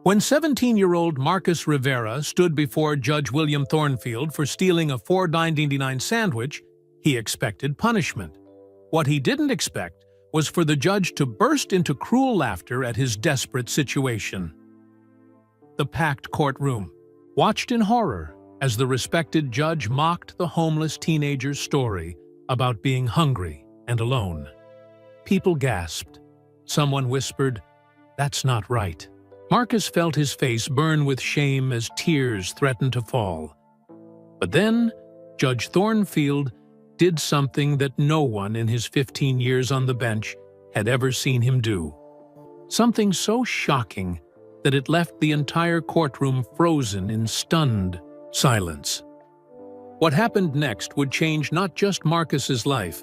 When 17-year-old Marcus Rivera stood before Judge William Thornfield for stealing a $4.99 sandwich, he expected punishment. What he didn't expect was for the judge to burst into cruel laughter at his desperate situation. The packed courtroom watched in horror as the respected judge mocked the homeless teenager's story about being hungry and alone. People gasped. Someone whispered, "That's not right." Marcus felt his face burn with shame as tears threatened to fall. But then, Judge Thornfield did something that no one in his 15 years on the bench had ever seen him do. Something so shocking that it left the entire courtroom frozen in stunned silence. What happened next would change not just Marcus's life,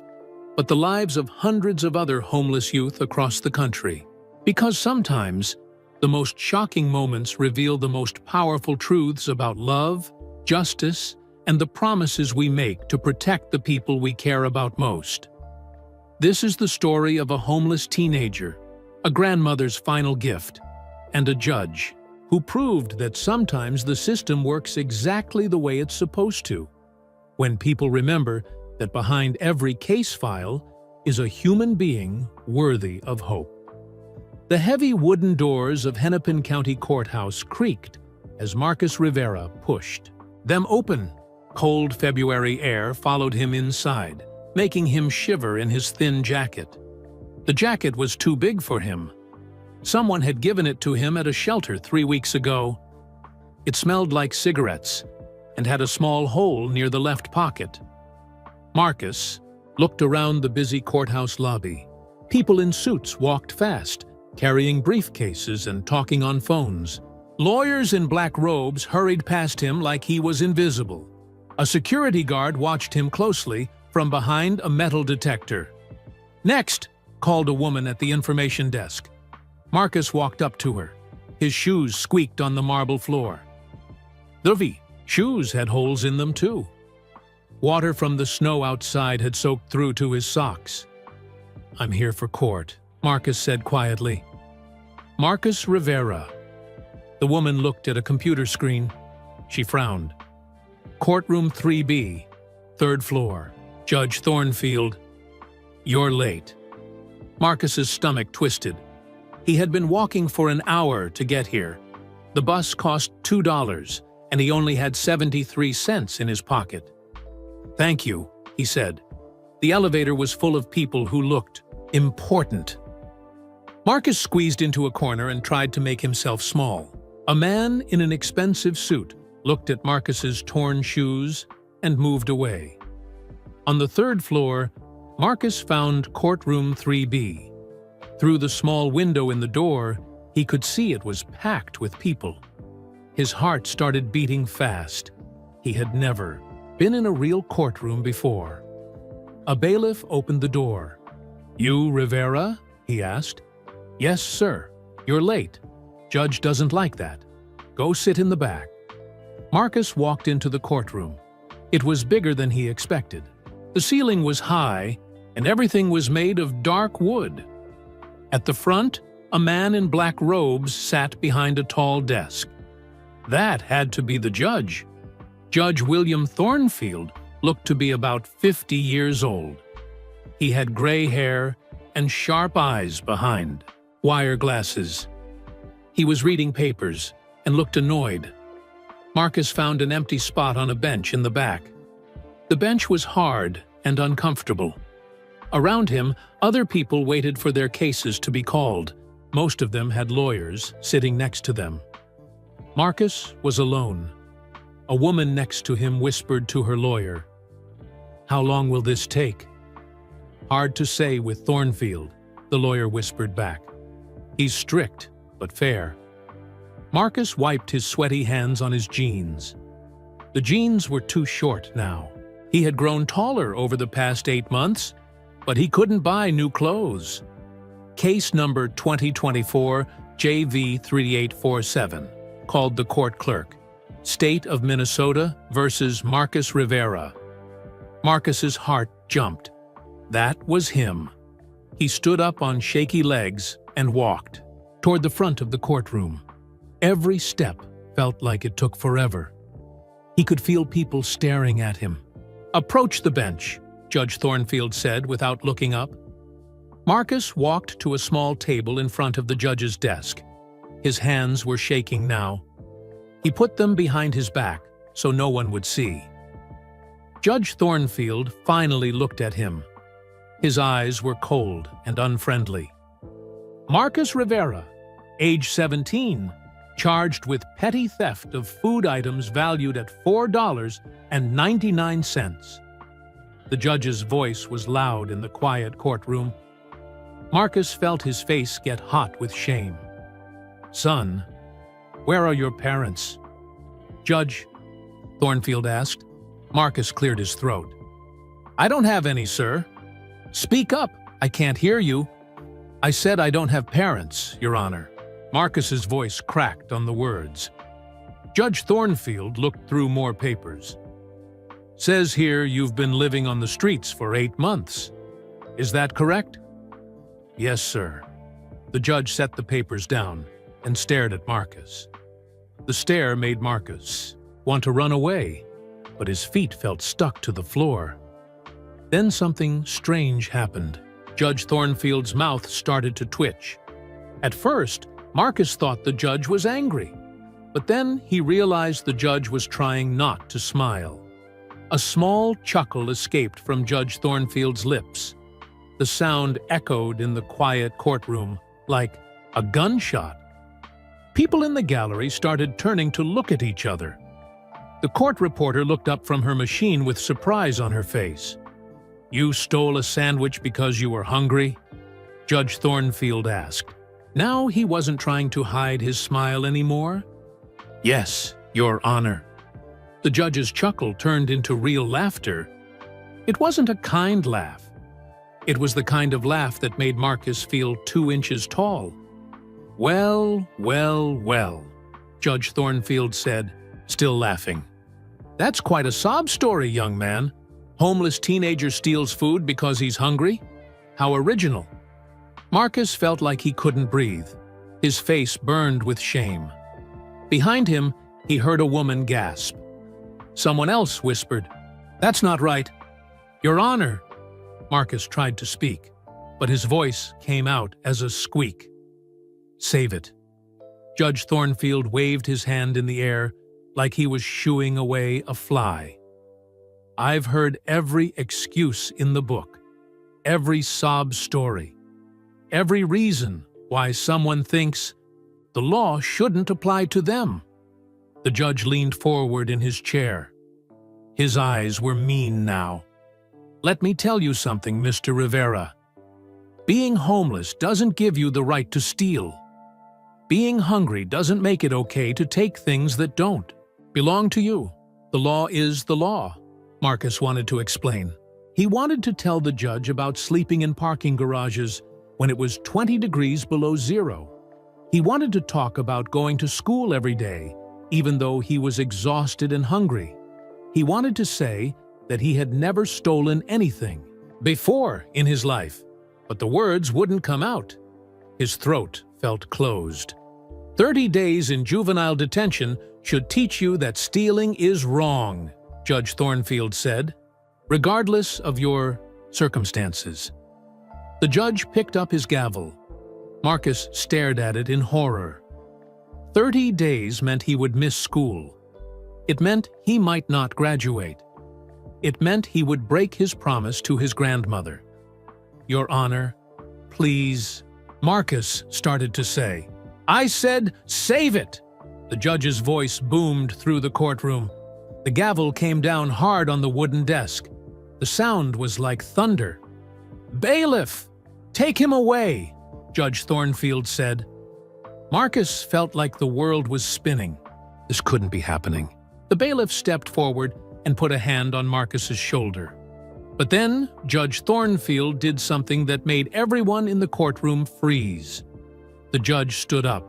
but the lives of hundreds of other homeless youth across the country. Because sometimes, the most shocking moments reveal the most powerful truths about love, justice, and the promises we make to protect the people we care about most. This is the story of a homeless teenager, a grandmother's final gift, and a judge who proved that sometimes the system works exactly the way it's supposed to, when people remember that behind every case file is a human being worthy of hope. The heavy wooden doors of Hennepin County Courthouse creaked as Marcus Rivera pushed them open. Cold February air followed him inside, making him shiver in his thin jacket. The jacket was too big for him. Someone had given it to him at a shelter 3 weeks ago. It smelled like cigarettes and had a small hole near the left pocket. Marcus looked around the busy courthouse lobby. People in suits walked fast, carrying briefcases and talking on phones. Lawyers in black robes hurried past him like he was invisible. A security guard watched him closely from behind a metal detector. "Next," called a woman at the information desk. Marcus walked up to her. His shoes squeaked on the marble floor. The shoes had holes in them too. Water from the snow outside had soaked through to his socks. "I'm here for court," Marcus said quietly. "Marcus Rivera." The woman looked at a computer screen. She frowned. "Courtroom 3B, 3rd floor. Judge Thornfield." "You're late." Marcus's stomach twisted. He had been walking for an hour to get here. The bus cost $2, and he only had 73 cents in his pocket. "Thank you," he said. The elevator was full of people who looked important. Marcus squeezed into a corner and tried to make himself small. A man in an expensive suit looked at Marcus's torn shoes and moved away. On the 3rd floor, Marcus found Courtroom 3B. Through the small window in the door, he could see it was packed with people. His heart started beating fast. He had never been in a real courtroom before. A bailiff opened the door. "You Rivera?" he asked. "Yes, sir. You're late. Judge doesn't like that. Go sit in the back." Marcus walked into the courtroom. It was bigger than he expected. The ceiling was high, and everything was made of dark wood. At the front, a man in black robes sat behind a tall desk. That had to be the judge. Judge William Thornfield looked to be about 50 years old. He had gray hair and sharp eyes behind wire glasses. He was reading papers and looked annoyed. Marcus found an empty spot on a bench in the back. The bench was hard and uncomfortable. Around him, other people waited for their cases to be called. Most of them had lawyers sitting next to them. Marcus was alone. A woman next to him whispered to her lawyer, "How long will this take?" "Hard to say with Thornfield," the lawyer whispered back. "He's strict, but fair." Marcus wiped his sweaty hands on his jeans. The jeans were too short now. He had grown taller over the past 8 months, but he couldn't buy new clothes. "Case number 2024 JV3847, called the court clerk. State of Minnesota versus Marcus Rivera." Marcus's heart jumped. That was him. He stood up on shaky legs and walked toward the front of the courtroom. Every step felt like it took forever. He could feel people staring at him. "Approach the bench," Judge Thornfield said without looking up. Marcus walked to a small table in front of the judge's desk. His hands were shaking now. He put them behind his back so no one would see. Judge Thornfield finally looked at him. His eyes were cold and unfriendly. Marcus Rivera, age 17, charged with petty theft of food items valued at $4.99. The judge's voice was loud in the quiet courtroom. Marcus felt his face get hot with shame. "Son, where are your parents?" "Judge," Thornfield asked. Marcus cleared his throat. "I don't have any, sir." "Speak up, I can't hear you." "I said I don't have parents, Your Honor." Marcus's voice cracked on the words. Judge Thornfield looked through more papers. "Says here you've been living on the streets for 8 months. Is that correct?" "Yes, sir." The judge set the papers down and stared at Marcus. The stare made Marcus want to run away, but his feet felt stuck to the floor. Then something strange happened. Judge Thornfield's mouth started to twitch. At first, Marcus thought the judge was angry, but then he realized the judge was trying not to smile. A small chuckle escaped from Judge Thornfield's lips. The sound echoed in the quiet courtroom like a gunshot. People in the gallery started turning to look at each other. The court reporter looked up from her machine with surprise on her face. "You stole a sandwich because you were hungry?" Judge Thornfield asked. Now he wasn't trying to hide his smile anymore. "Yes, Your Honor." The judge's chuckle turned into real laughter. It wasn't a kind laugh. It was the kind of laugh that made Marcus feel 2 inches tall. "Well, well, well," Judge Thornfield said, still laughing. "That's quite a sob story, young man. Homeless teenager steals food because he's hungry? How original." Marcus felt like he couldn't breathe. His face burned with shame. Behind him, he heard a woman gasp. Someone else whispered, "That's not right." "Your Honor." Marcus tried to speak, but his voice came out as a squeak. "Save it." Judge Thornfield waved his hand in the air like he was shooing away a fly. "I've heard every excuse in the book, every sob story, every reason why someone thinks the law shouldn't apply to them." The judge leaned forward in his chair. His eyes were mean now. "Let me tell you something, Mr. Rivera. Being homeless doesn't give you the right to steal. Being hungry doesn't make it okay to take things that don't belong to you. The law is the law," Marcus wanted to explain. He wanted to tell the judge about sleeping in parking garages when it was 20 degrees below zero. He wanted to talk about going to school every day, even though he was exhausted and hungry. He wanted to say that he had never stolen anything before in his life, but the words wouldn't come out. His throat felt closed. 30 days in juvenile detention should teach you that stealing is wrong, Judge Thornfield said, regardless of your circumstances. The judge picked up his gavel. Marcus stared at it in horror. 30 days meant he would miss school. It meant he might not graduate. It meant he would break his promise to his grandmother. "Your Honor, please," Marcus started to say. "I said, save it!" The judge's voice boomed through the courtroom. The gavel came down hard on the wooden desk. The sound was like thunder. "Bailiff, take him away," Judge Thornfield said. Marcus felt like the world was spinning. This couldn't be happening. The bailiff stepped forward and put a hand on Marcus's shoulder. But then Judge Thornfield did something that made everyone in the courtroom freeze. The judge stood up.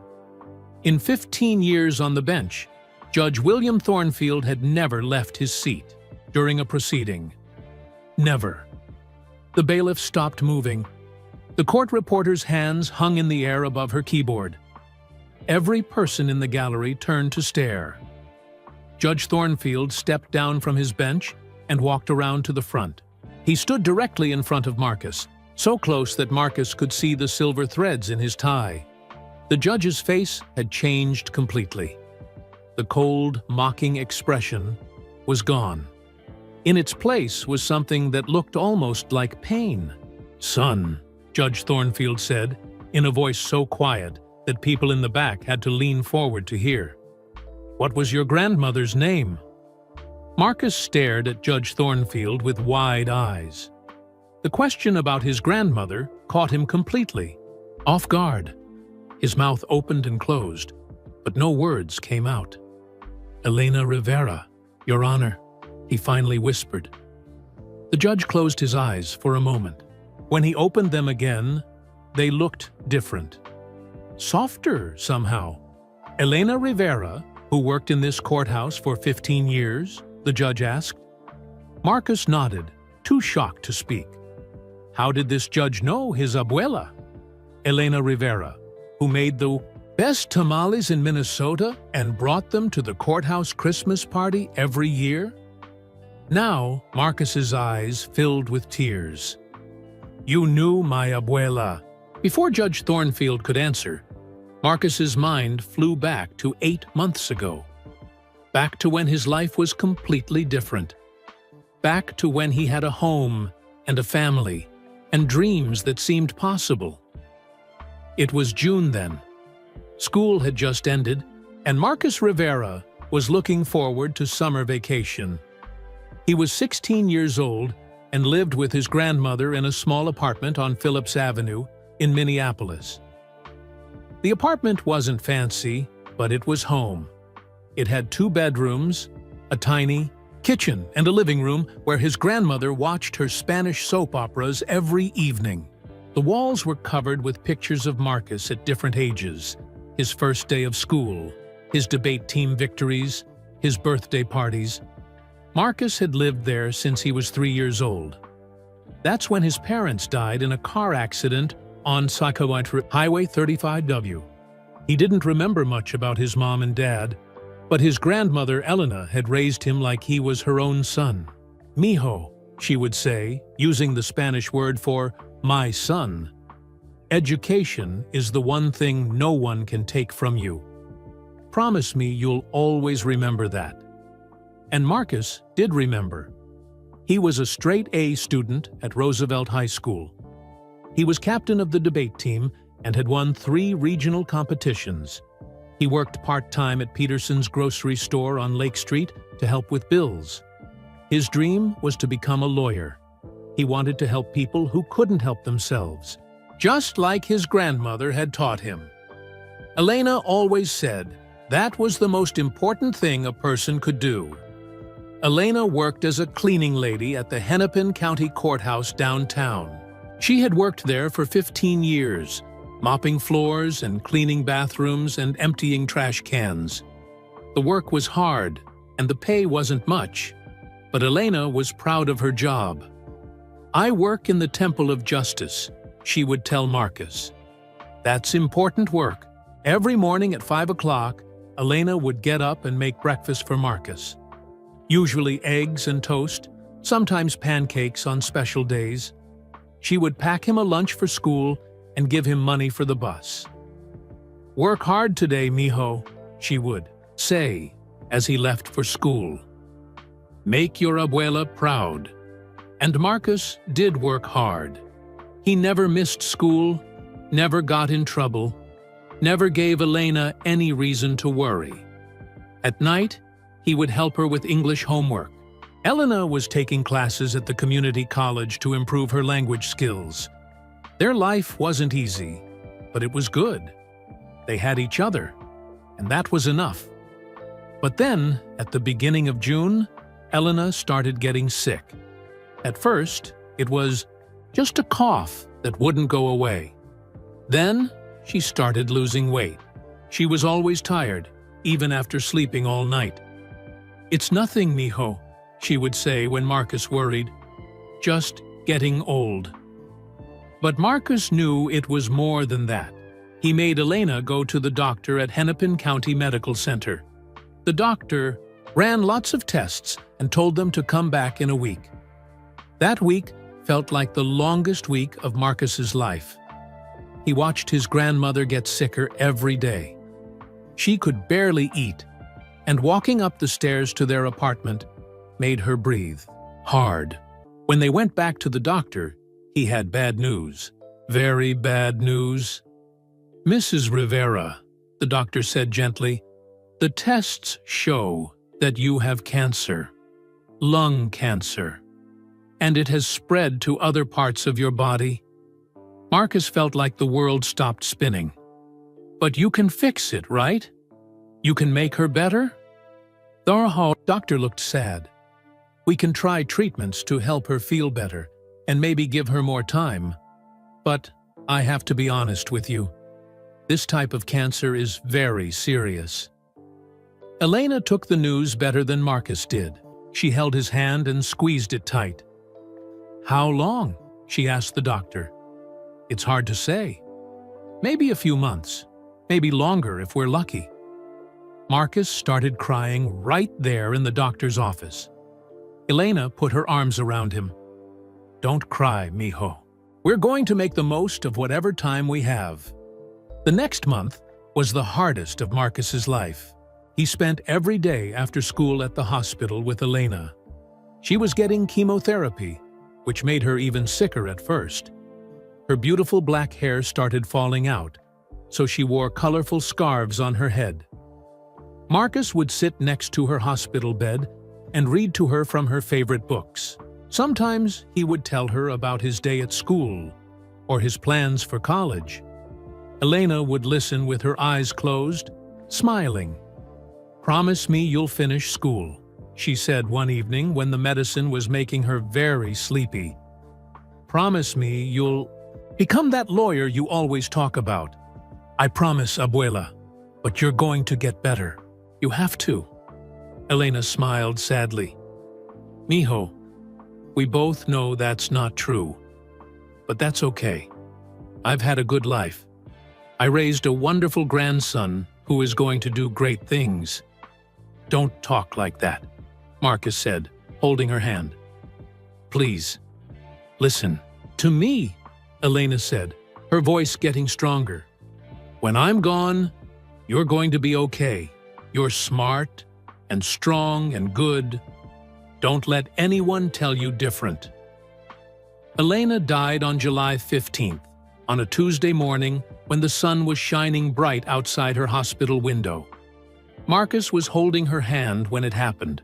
In 15 years on the bench, Judge William Thornfield had never left his seat during a proceeding. Never. The bailiff stopped moving. The court reporter's hands hung in the air above her keyboard. Every person in the gallery turned to stare. Judge Thornfield stepped down from his bench and walked around to the front. He stood directly in front of Marcus, so close that Marcus could see the silver threads in his tie. The judge's face had changed completely. The cold, mocking expression was gone. In its place was something that looked almost like pain. "Son," Judge Thornfield said, in a voice so quiet that people in the back had to lean forward to hear. "What was your grandmother's name?" Marcus stared at Judge Thornfield with wide eyes. The question about his grandmother caught him completely, off guard. His mouth opened and closed, but no words came out. "Elena Rivera, Your Honor," he finally whispered. The judge closed his eyes for a moment. When he opened them again, they looked different. Softer, somehow. "Elena Rivera, who worked in this courthouse for 15 years?" the judge asked. Marcus nodded, too shocked to speak. How did this judge know his abuela? Elena Rivera, who made the best tamales in Minnesota and brought them to the courthouse Christmas party every year? Now, Marcus's eyes filled with tears. "You knew my abuela." Before Judge Thornfield could answer, Marcus's mind flew back to 8 months ago. Back to when his life was completely different. Back to when he had a home and a family and dreams that seemed possible. It was June then. School had just ended, and Marcus Rivera was looking forward to summer vacation. He was 16 years old and lived with his grandmother in a small apartment on Phillips Avenue in Minneapolis. The apartment wasn't fancy, but it was home. It had 2 bedrooms, a tiny kitchen, and a living room where his grandmother watched her Spanish soap operas every evening. The walls were covered with pictures of Marcus at different ages, his first day of school, his debate team victories, his birthday parties. Marcus had lived there since he was 3 years old. That's when his parents died in a car accident on Highway 35W. He didn't remember much about his mom and dad, but his grandmother Elena had raised him like he was her own son. "Mijo," she would say, using the Spanish word for my son. "Education is the one thing no one can take from you. Promise me you'll always remember that." And Marcus did remember. He was a straight-A student at Roosevelt High School. He was captain of the debate team and had won 3 regional competitions. He worked part-time at Peterson's grocery store on Lake Street to help with bills. His dream was to become a lawyer. He wanted to help people who couldn't help themselves, just like his grandmother had taught him. Elena always said that was the most important thing a person could do. Elena worked as a cleaning lady at the Hennepin County Courthouse downtown. She had worked there for 15 years, mopping floors and cleaning bathrooms and emptying trash cans. The work was hard, and the pay wasn't much, but Elena was proud of her job. "I work in the Temple of Justice," she would tell Marcus. "That's important work." Every morning at 5 o'clock, Elena would get up and make breakfast for Marcus. Usually eggs and toast, sometimes pancakes on special days. She would pack him a lunch for school and give him money for the bus. "Work hard today, mijo," she would say as he left for school. "Make your abuela proud." And Marcus did work hard. He never missed school, never got in trouble, never gave Elena any reason to worry. At night, he would help her with English homework. Elena was taking classes at the community college to improve her language skills. Their life wasn't easy, but it was good. They had each other, and that was enough. But then, at the beginning of June, Elena started getting sick. At first, it was just a cough that wouldn't go away. Then, she started losing weight. She was always tired, even after sleeping all night. "It's nothing, mijo," she would say when Marcus worried. "Just getting old." But Marcus knew it was more than that. He made Elena go to the doctor at Hennepin County Medical Center. The doctor ran lots of tests and told them to come back in a week. That week felt like the longest week of Marcus's life. He watched his grandmother get sicker every day. She could barely eat, and walking up the stairs to their apartment made her breathe hard. When they went back to the doctor, he had bad news. Very bad news. "Mrs. Rivera," the doctor said gently, "the tests show that you have cancer, lung cancer, and it has spread to other parts of your body." Marcus felt like the world stopped spinning. "But you can fix it, right? You can make her better?" The doctor looked sad. "We can try treatments to help her feel better and maybe give her more time. But I have to be honest with you. This type of cancer is very serious." Elena took the news better than Marcus did. She held his hand and squeezed it tight. "How long?" she asked the doctor. "It's hard to say. Maybe a few months. Maybe longer if we're lucky." Marcus started crying right there in the doctor's office. Elena put her arms around him. "Don't cry, mijo. We're going to make the most of whatever time we have." The next month was the hardest of Marcus's life. He spent every day after school at the hospital with Elena. She was getting chemotherapy, which made her even sicker at first. Her beautiful black hair started falling out, so she wore colorful scarves on her head. Marcus would sit next to her hospital bed and read to her from her favorite books. Sometimes he would tell her about his day at school or his plans for college. Elena would listen with her eyes closed, smiling. "Promise me you'll finish school," she said one evening when the medicine was making her very sleepy. "Promise me you'll become that lawyer you always talk about." "I promise, abuela, but you're going to get better. You have to." Elena smiled sadly. "Mijo, we both know that's not true. But that's okay. I've had a good life. I raised a wonderful grandson who is going to do great things." "Don't talk like that," Marcus said, holding her hand. "Please, listen to me," Elena said, her voice getting stronger. "When I'm gone, you're going to be okay. You're smart and strong and good. Don't let anyone tell you different." Elena died on July 15th, on a Tuesday morning when the sun was shining bright outside her hospital window. Marcus was holding her hand when it happened.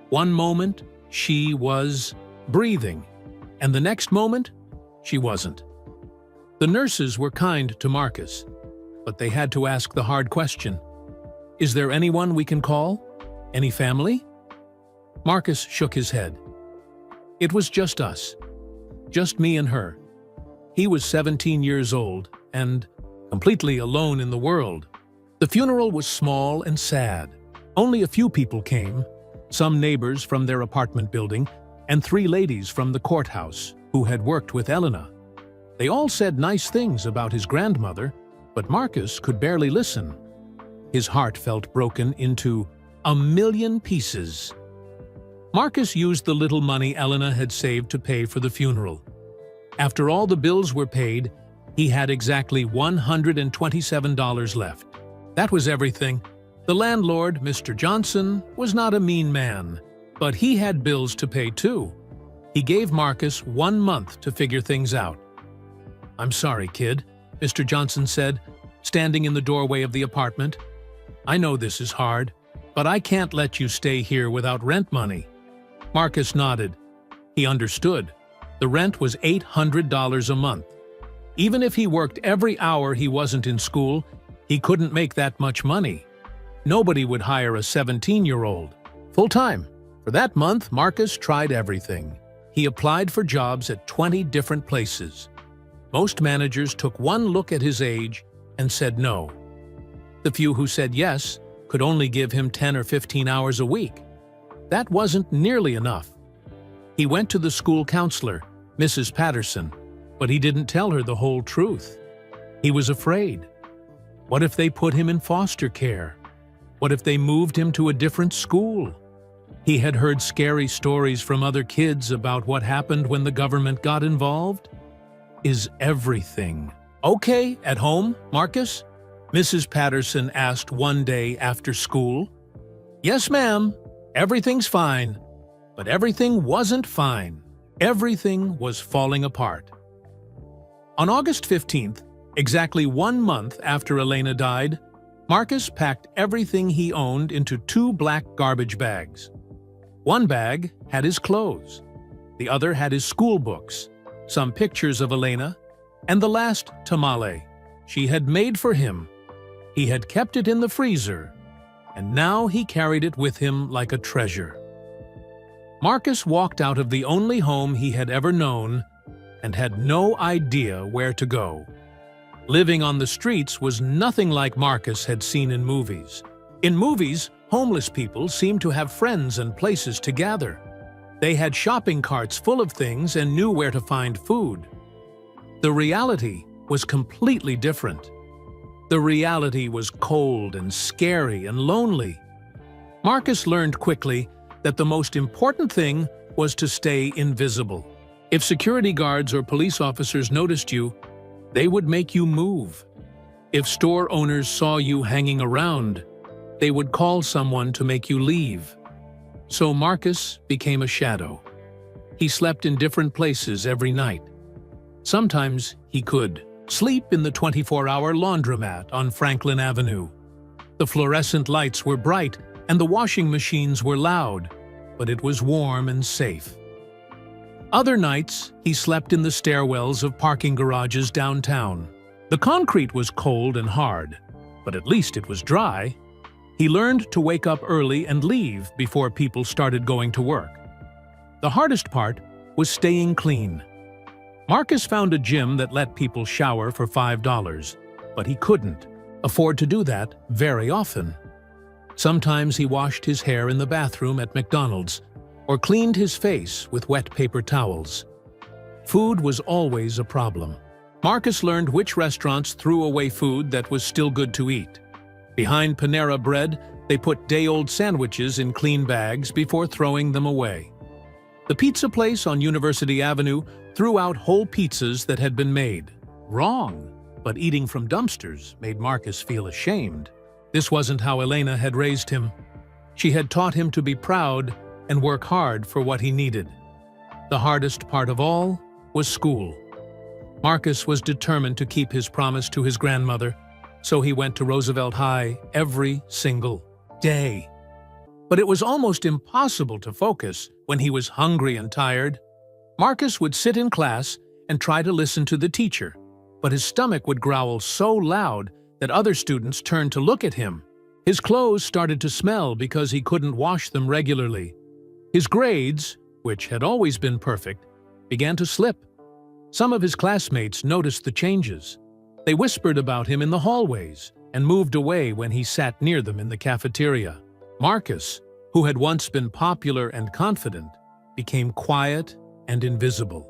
One moment, she was breathing, and the next moment, she wasn't. The nurses were kind to Marcus, but they had to ask the hard question. "Is there anyone we can call? Any family?" Marcus shook his head. "It was just us. Just me and her." He was 17 years old and completely alone in the world. The funeral was small and sad. Only a few people came, some neighbors from their apartment building and 3 ladies from the courthouse who had worked with Elena. They all said nice things about his grandmother, but Marcus could barely listen. His heart felt broken into 1,000,000 pieces. Marcus used the little money Elena had saved to pay for the funeral. After all the bills were paid, he had exactly $127 left. That was everything. The landlord, Mr. Johnson, was not a mean man, but he had bills to pay too. He gave Marcus 1 month to figure things out. "I'm sorry, kid," Mr. Johnson said, standing in the doorway of the apartment. "I know this is hard, but I can't let you stay here without rent money." Marcus nodded. He understood. The rent was $800 a month. Even if he worked every hour he wasn't in school, he couldn't make that much money. Nobody would hire a 17-year-old full-time. For that month, Marcus tried everything. He applied for jobs at 20 different places. Most managers took one look at his age and said no. The few who said yes could only give him 10 or 15 hours a week. That wasn't nearly enough. He went to the school counselor, Mrs. Patterson, but he didn't tell her the whole truth. He was afraid. What if they put him in foster care? What if they moved him to a different school? He had heard scary stories from other kids about what happened when the government got involved. Is everything okay at home, Marcus? Mrs. Patterson asked one day after school. Yes, ma'am. Everything's fine. But everything wasn't fine. Everything was falling apart. On August 15th, exactly 1 month after Elena died, Marcus packed everything he owned into 2 black garbage bags. One bag had his clothes. The other had his school books, some pictures of Elena, and the last tamale she had made for him. He had kept it in the freezer, and now he carried it with him like a treasure. Marcus walked out of the only home he had ever known and had no idea where to go. Living on the streets was nothing like Marcus had seen in movies. In movies, homeless people seemed to have friends and places to gather. They had shopping carts full of things and knew where to find food. The reality was completely different. The reality was cold and scary and lonely. Marcus learned quickly that the most important thing was to stay invisible. If security guards or police officers noticed you, they would make you move. If store owners saw you hanging around, they would call someone to make you leave. So Marcus became a shadow. He slept in different places every night. Sometimes he could sleep in the 24-hour laundromat on Franklin Avenue. The fluorescent lights were bright and the washing machines were loud, but it was warm and safe. Other nights, he slept in the stairwells of parking garages downtown. The concrete was cold and hard, but at least it was dry. He learned to wake up early and leave before people started going to work. The hardest part was staying clean. Marcus found a gym that let people shower for $5, but he couldn't afford to do that very often. Sometimes he washed his hair in the bathroom at McDonald's or cleaned his face with wet paper towels. Food was always a problem. Marcus learned which restaurants threw away food that was still good to eat. Behind Panera Bread, they put day-old sandwiches in clean bags before throwing them away. The pizza place on University Avenue threw out whole pizzas that had been made. Wrong, but eating from dumpsters made Marcus feel ashamed. This wasn't how Elena had raised him. She had taught him to be proud and work hard for what he needed. The hardest part of all was school. Marcus was determined to keep his promise to his grandmother, so he went to Roosevelt High every single day. But it was almost impossible to focus when he was hungry and tired. Marcus would sit in class and try to listen to the teacher, but his stomach would growl so loud that other students turned to look at him. His clothes started to smell because he couldn't wash them regularly. His grades, which had always been perfect, began to slip. Some of his classmates noticed the changes. They whispered about him in the hallways and moved away when he sat near them in the cafeteria. Marcus, who had once been popular and confident, became quiet and invisible.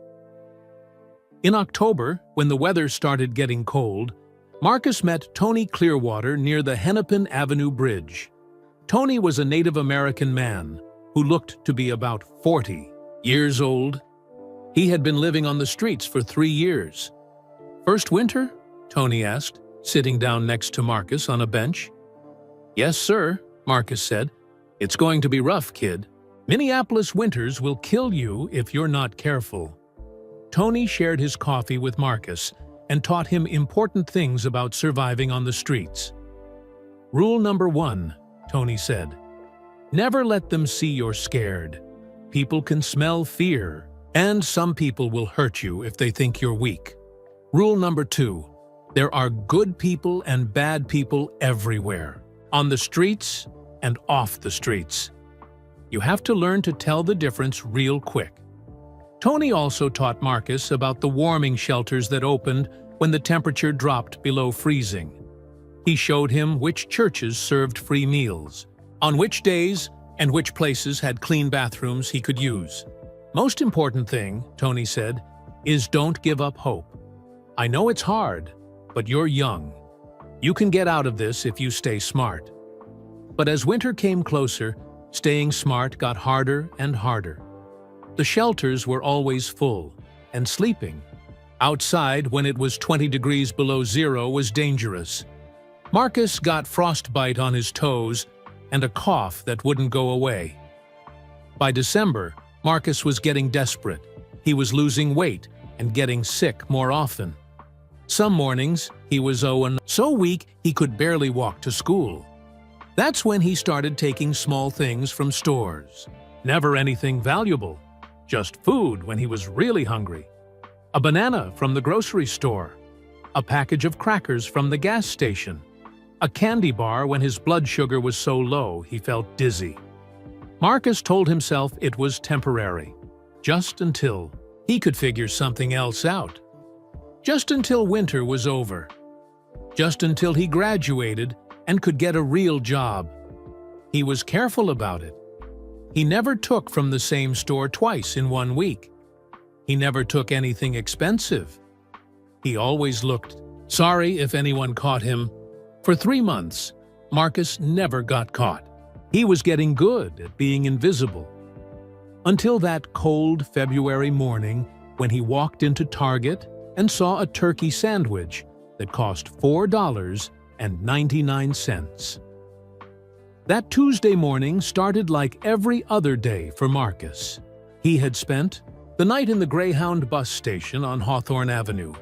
In October, when the weather started getting cold, Marcus met Tony Clearwater near the Hennepin Avenue Bridge. Tony was a Native American man who looked to be about 40 years old. He had been living on the streets for 3 years. "First winter?" Tony asked, sitting down next to Marcus on a bench. "Yes, sir," Marcus said. "It's going to be rough, kid. Minneapolis winters will kill you if you're not careful." Tony shared his coffee with Marcus and taught him important things about surviving on the streets. "Rule number 1, Tony said. Never let them see you're scared. People can smell fear, and some people will hurt you if they think you're weak. Rule number 2, there are good people and bad people everywhere, on the streets and off the streets. You have to learn to tell the difference real quick." Tony also taught Marcus about the warming shelters that opened when the temperature dropped below freezing. He showed him which churches served free meals, on which days and which places had clean bathrooms he could use. "Most important thing," Tony said, "is don't give up hope. I know it's hard, but you're young. You can get out of this if you stay smart. But as winter came closer, staying smart got harder and harder. The shelters were always full, and sleeping outside when it was 20 degrees below zero was dangerous. Marcus got frostbite on his toes and a cough that wouldn't go away. By December, Marcus was getting desperate. He was losing weight and getting sick more often. Some mornings, he was so weak he could barely walk to school. That's when he started taking small things from stores. Never anything valuable, just food when he was really hungry. A banana from the grocery store, a package of crackers from the gas station, a candy bar when his blood sugar was so low he felt dizzy. Marcus told himself it was temporary, just until he could figure something else out. Just until winter was over. Just until he graduated and could get a real job. He was careful about it. He never took from the same store twice in 1 week. He never took anything expensive. He always looked sorry if anyone caught him. For 3 months, Marcus never got caught. He was getting good at being invisible. Until that cold February morning when he walked into Target and saw a turkey sandwich that cost $4.99. That Tuesday morning started like every other day for Marcus. He had spent the night in the Greyhound bus station on Hawthorne Avenue.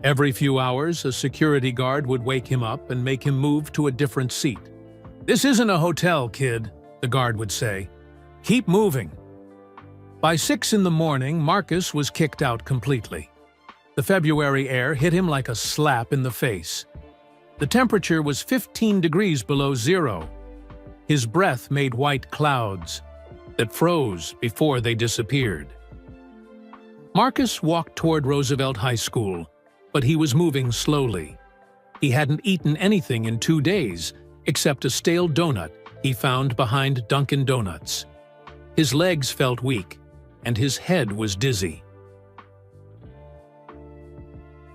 Every few hours, a security guard would wake him up and make him move to a different seat. "This isn't a hotel, kid," the guard would say. "Keep moving." By 6 in the morning, Marcus was kicked out completely. The February air hit him like a slap in the face. The temperature was 15 degrees below zero. His breath made white clouds that froze before they disappeared. Marcus walked toward Roosevelt High School, but he was moving slowly. He hadn't eaten anything in 2 days, except a stale donut he found behind Dunkin' Donuts. His legs felt weak, and his head was dizzy.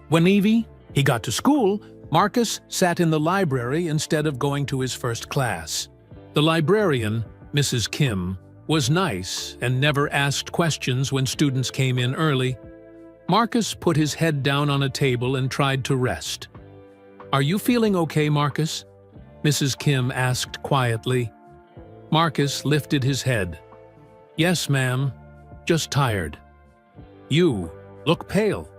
When he got to school, Marcus sat in the library instead of going to his first class. The librarian, Mrs. Kim, was nice and never asked questions when students came in early. Marcus put his head down on a table and tried to rest. "Are you feeling okay, Marcus?" Mrs. Kim asked quietly. Marcus lifted his head. "Yes, ma'am. Just tired." "You look pale.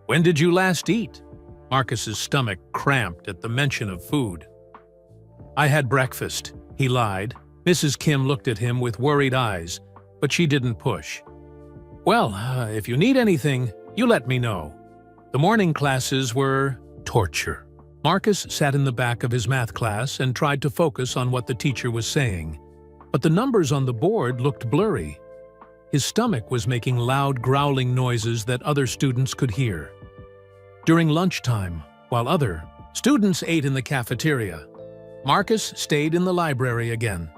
When did you last eat?" Marcus's stomach cramped at the mention of food. "I had breakfast," he lied. Mrs. Kim looked at him with worried eyes, but she didn't push. "Well, if you need anything, you let me know." The morning classes were torture. Marcus sat in the back of his math class and tried to focus on what the teacher was saying, but the numbers on the board looked blurry. His stomach was making loud growling noises that other students could hear. During lunchtime, while other students ate in the cafeteria, Marcus stayed in the library again.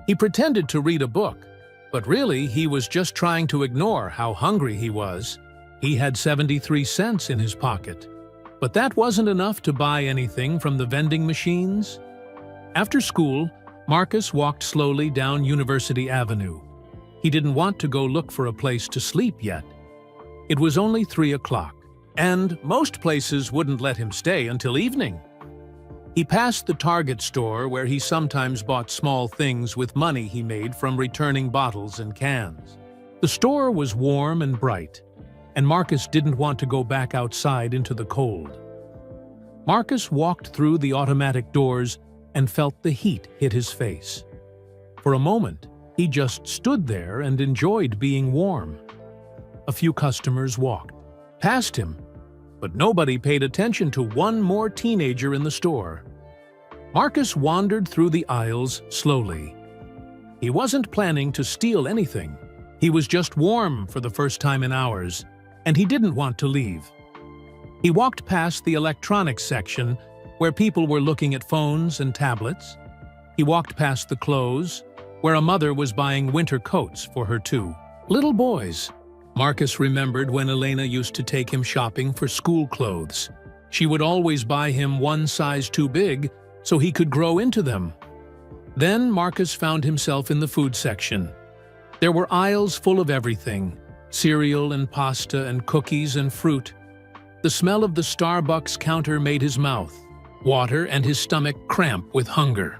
He pretended to read a book, but really he was just trying to ignore how hungry he was. He had 73 cents in his pocket, but that wasn't enough to buy anything from the vending machines. After school, Marcus walked slowly down University Avenue. He didn't want to go look for a place to sleep yet. It was only 3 o'clock, and most places wouldn't let him stay until evening. He passed the Target store where he sometimes bought small things with money he made from returning bottles and cans. The store was warm and bright, and Marcus didn't want to go back outside into the cold. Marcus walked through the automatic doors and felt the heat hit his face. For a moment, he just stood there and enjoyed being warm. A few customers walked past him, but nobody paid attention to one more teenager in the store. Marcus wandered through the aisles slowly. He wasn't planning to steal anything. He was just warm for the first time in hours, and he didn't want to leave. He walked past the electronics section where people were looking at phones and tablets. He walked past the clothes, where a mother was buying winter coats for her 2 little boys. Marcus remembered when Elena used to take him shopping for school clothes. She would always buy him one size too big so he could grow into them. Then Marcus found himself in the food section. There were aisles full of everything: cereal and pasta and cookies and fruit. The smell of the Starbucks counter made his mouth water and his stomach cramp with hunger.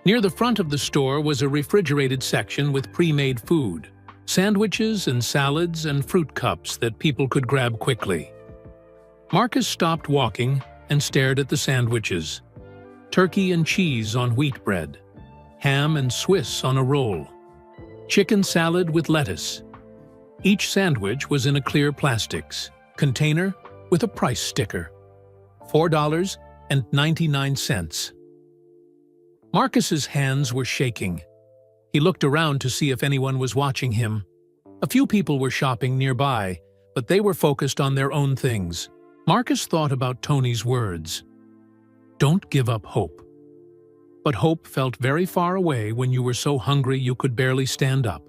Near the front of the store was a refrigerated section with pre-made food, sandwiches and salads and fruit cups that people could grab quickly. Marcus stopped walking and stared at the sandwiches: turkey and cheese on wheat bread, ham and Swiss on a roll, chicken salad with lettuce. Each sandwich was in a clear plastics container with a price sticker: $4.99. Marcus's hands were shaking. He looked around to see if anyone was watching him. A few people were shopping nearby, but they were focused on their own things. Marcus thought about Tony's words: "Don't give up hope." But hope felt very far away when you were so hungry you could barely stand up.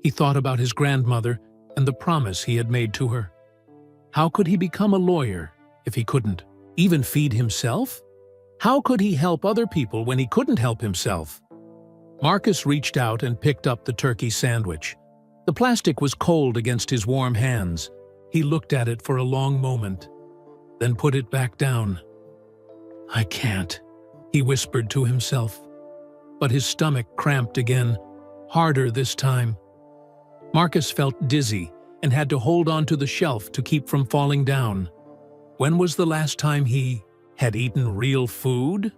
He thought about his grandmother and the promise he had made to her. How could he become a lawyer if he couldn't even feed himself? How could he help other people when he couldn't help himself? Marcus reached out and picked up the turkey sandwich. The plastic was cold against his warm hands. He looked at it for a long moment, then put it back down. "I can't," he whispered to himself. But his stomach cramped again, harder this time. Marcus felt dizzy and had to hold onto the shelf to keep from falling down. When was the last time he had eaten real food?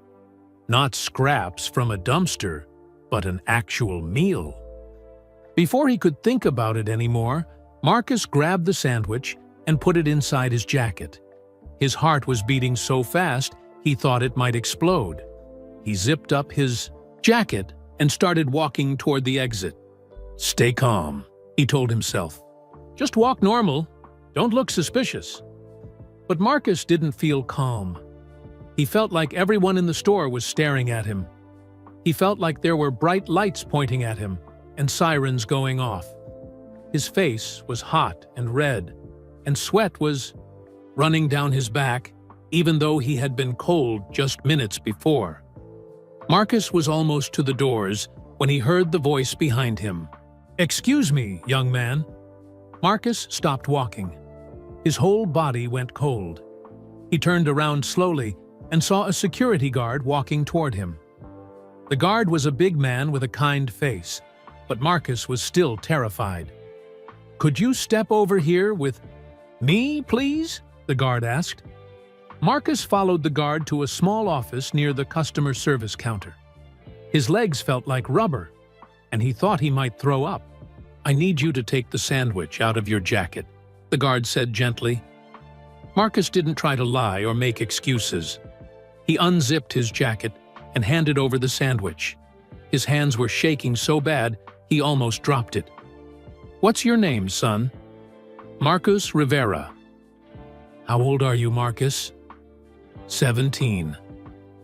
Not scraps from a dumpster, but an actual meal. Before he could think about it anymore, Marcus grabbed the sandwich and put it inside his jacket. His heart was beating so fast he thought it might explode. He zipped up his jacket and started walking toward the exit. "Stay calm," he told himself. "Just walk normal. Don't look suspicious." But Marcus didn't feel calm. He felt like everyone in the store was staring at him. He felt like there were bright lights pointing at him and sirens going off. His face was hot and red, and sweat was running down his back, even though he had been cold just minutes before. Marcus was almost to the doors when he heard the voice behind him. "Excuse me, young man." Marcus stopped walking. His whole body went cold. He turned around slowly and saw a security guard walking toward him. The guard was a big man with a kind face, but Marcus was still terrified. "Could you step over here with me, please?" the guard asked. Marcus followed the guard to a small office near the customer service counter. His legs felt like rubber, and he thought he might throw up. "I need you to take the sandwich out of your jacket," the guard said gently. Marcus didn't try to lie or make excuses. He unzipped his jacket and handed over the sandwich. His hands were shaking so bad he almost dropped it. "What's your name, son?" "Marcus Rivera." "How old are you, Marcus?" 17.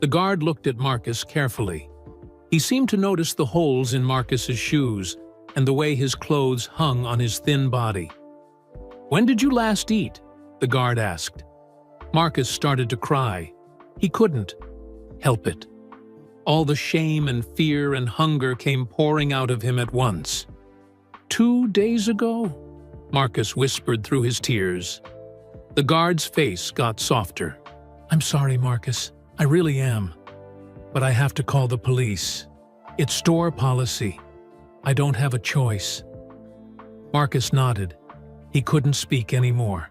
The guard looked at Marcus carefully. He seemed to notice the holes in Marcus's shoes and the way his clothes hung on his thin body. "When did you last eat?" the guard asked. Marcus started to cry. He couldn't help it. All the shame and fear and hunger came pouring out of him at once. 2 days ago?" Marcus whispered through his tears. The guard's face got softer. "I'm sorry, Marcus. I really am. But I have to call the police. It's store policy. I don't have a choice." Marcus nodded. He couldn't speak anymore.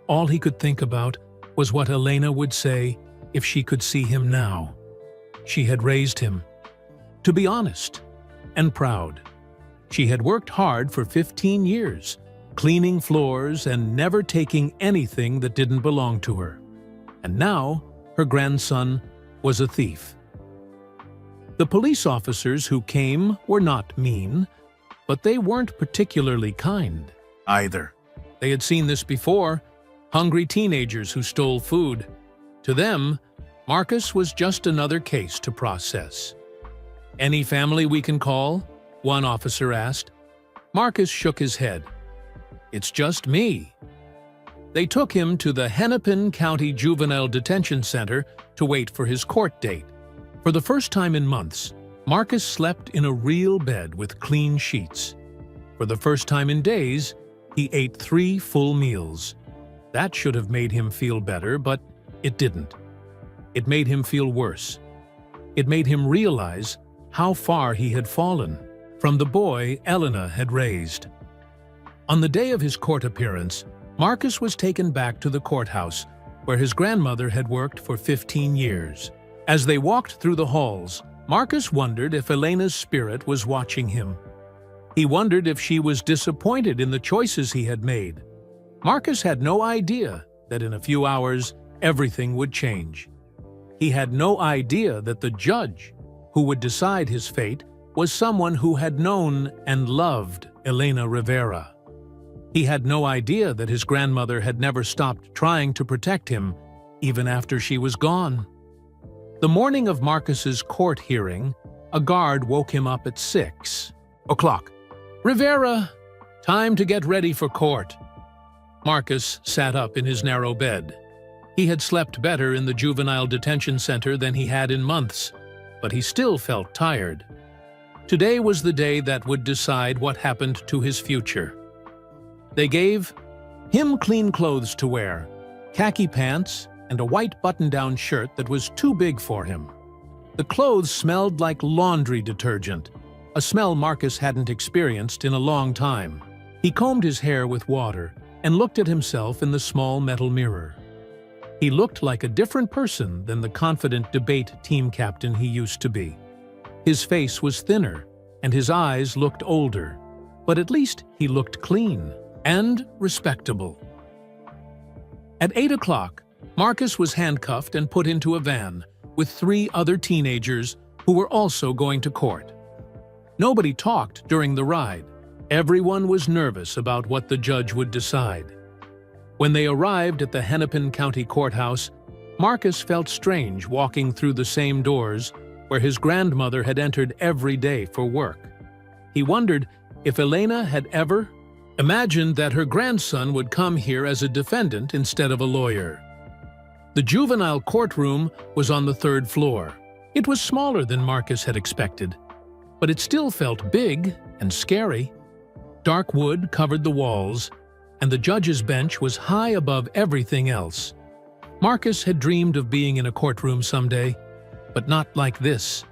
All he could think about was what Elena would say if she could see him now. She had raised him to be honest and proud. She had worked hard for 15 years, cleaning floors and never taking anything that didn't belong to her. And now her grandson was a thief. The police officers who came were not mean, but they weren't particularly kind either. They had seen this before: hungry teenagers who stole food. To them, Marcus was just another case to process. "Any family we can call?" one officer asked. Marcus shook his head. "It's just me." They took him to the Hennepin County Juvenile Detention Center to wait for his court date. For the first time in months, Marcus slept in a real bed with clean sheets. For the first time in days, he ate 3 full meals. That should have made him feel better, but it didn't. It made him feel worse. It made him realize how far he had fallen from the boy Elena had raised. On the day of his court appearance, Marcus was taken back to the courthouse, where his grandmother had worked for 15 years. As they walked through the halls, Marcus wondered if Elena's spirit was watching him. He wondered if she was disappointed in the choices he had made. Marcus had no idea that in a few hours everything would change. He had no idea that the judge who would decide his fate was someone who had known and loved Elena Rivera. He had no idea that his grandmother had never stopped trying to protect him, even after she was gone. The morning of Marcus's court hearing, a guard woke him up at 6 o'clock. "Rivera, time to get ready for court." Marcus sat up in his narrow bed. He had slept better in the juvenile detention center than he had in months, but he still felt tired. Today was the day that would decide what happened to his future. They gave him clean clothes to wear, khaki pants, and a white button-down shirt that was too big for him. The clothes smelled like laundry detergent, a smell Marcus hadn't experienced in a long time. He combed his hair with water and looked at himself in the small metal mirror. He looked like a different person than the confident debate team captain he used to be. His face was thinner, and his eyes looked older, but at least he looked clean and respectable. At 8 o'clock, Marcus was handcuffed and put into a van with 3 other teenagers who were also going to court. Nobody talked during the ride. Everyone was nervous about what the judge would decide. When they arrived at the Hennepin County Courthouse, Marcus felt strange walking through the same doors where his grandmother had entered every day for work. He wondered if Elena had ever imagined that her grandson would come here as a defendant instead of a lawyer. The juvenile courtroom was on the 3rd floor. It was smaller than Marcus had expected, but it still felt big and scary. Dark wood covered the walls, and the judge's bench was high above everything else. Marcus had dreamed of being in a courtroom someday, but not like this.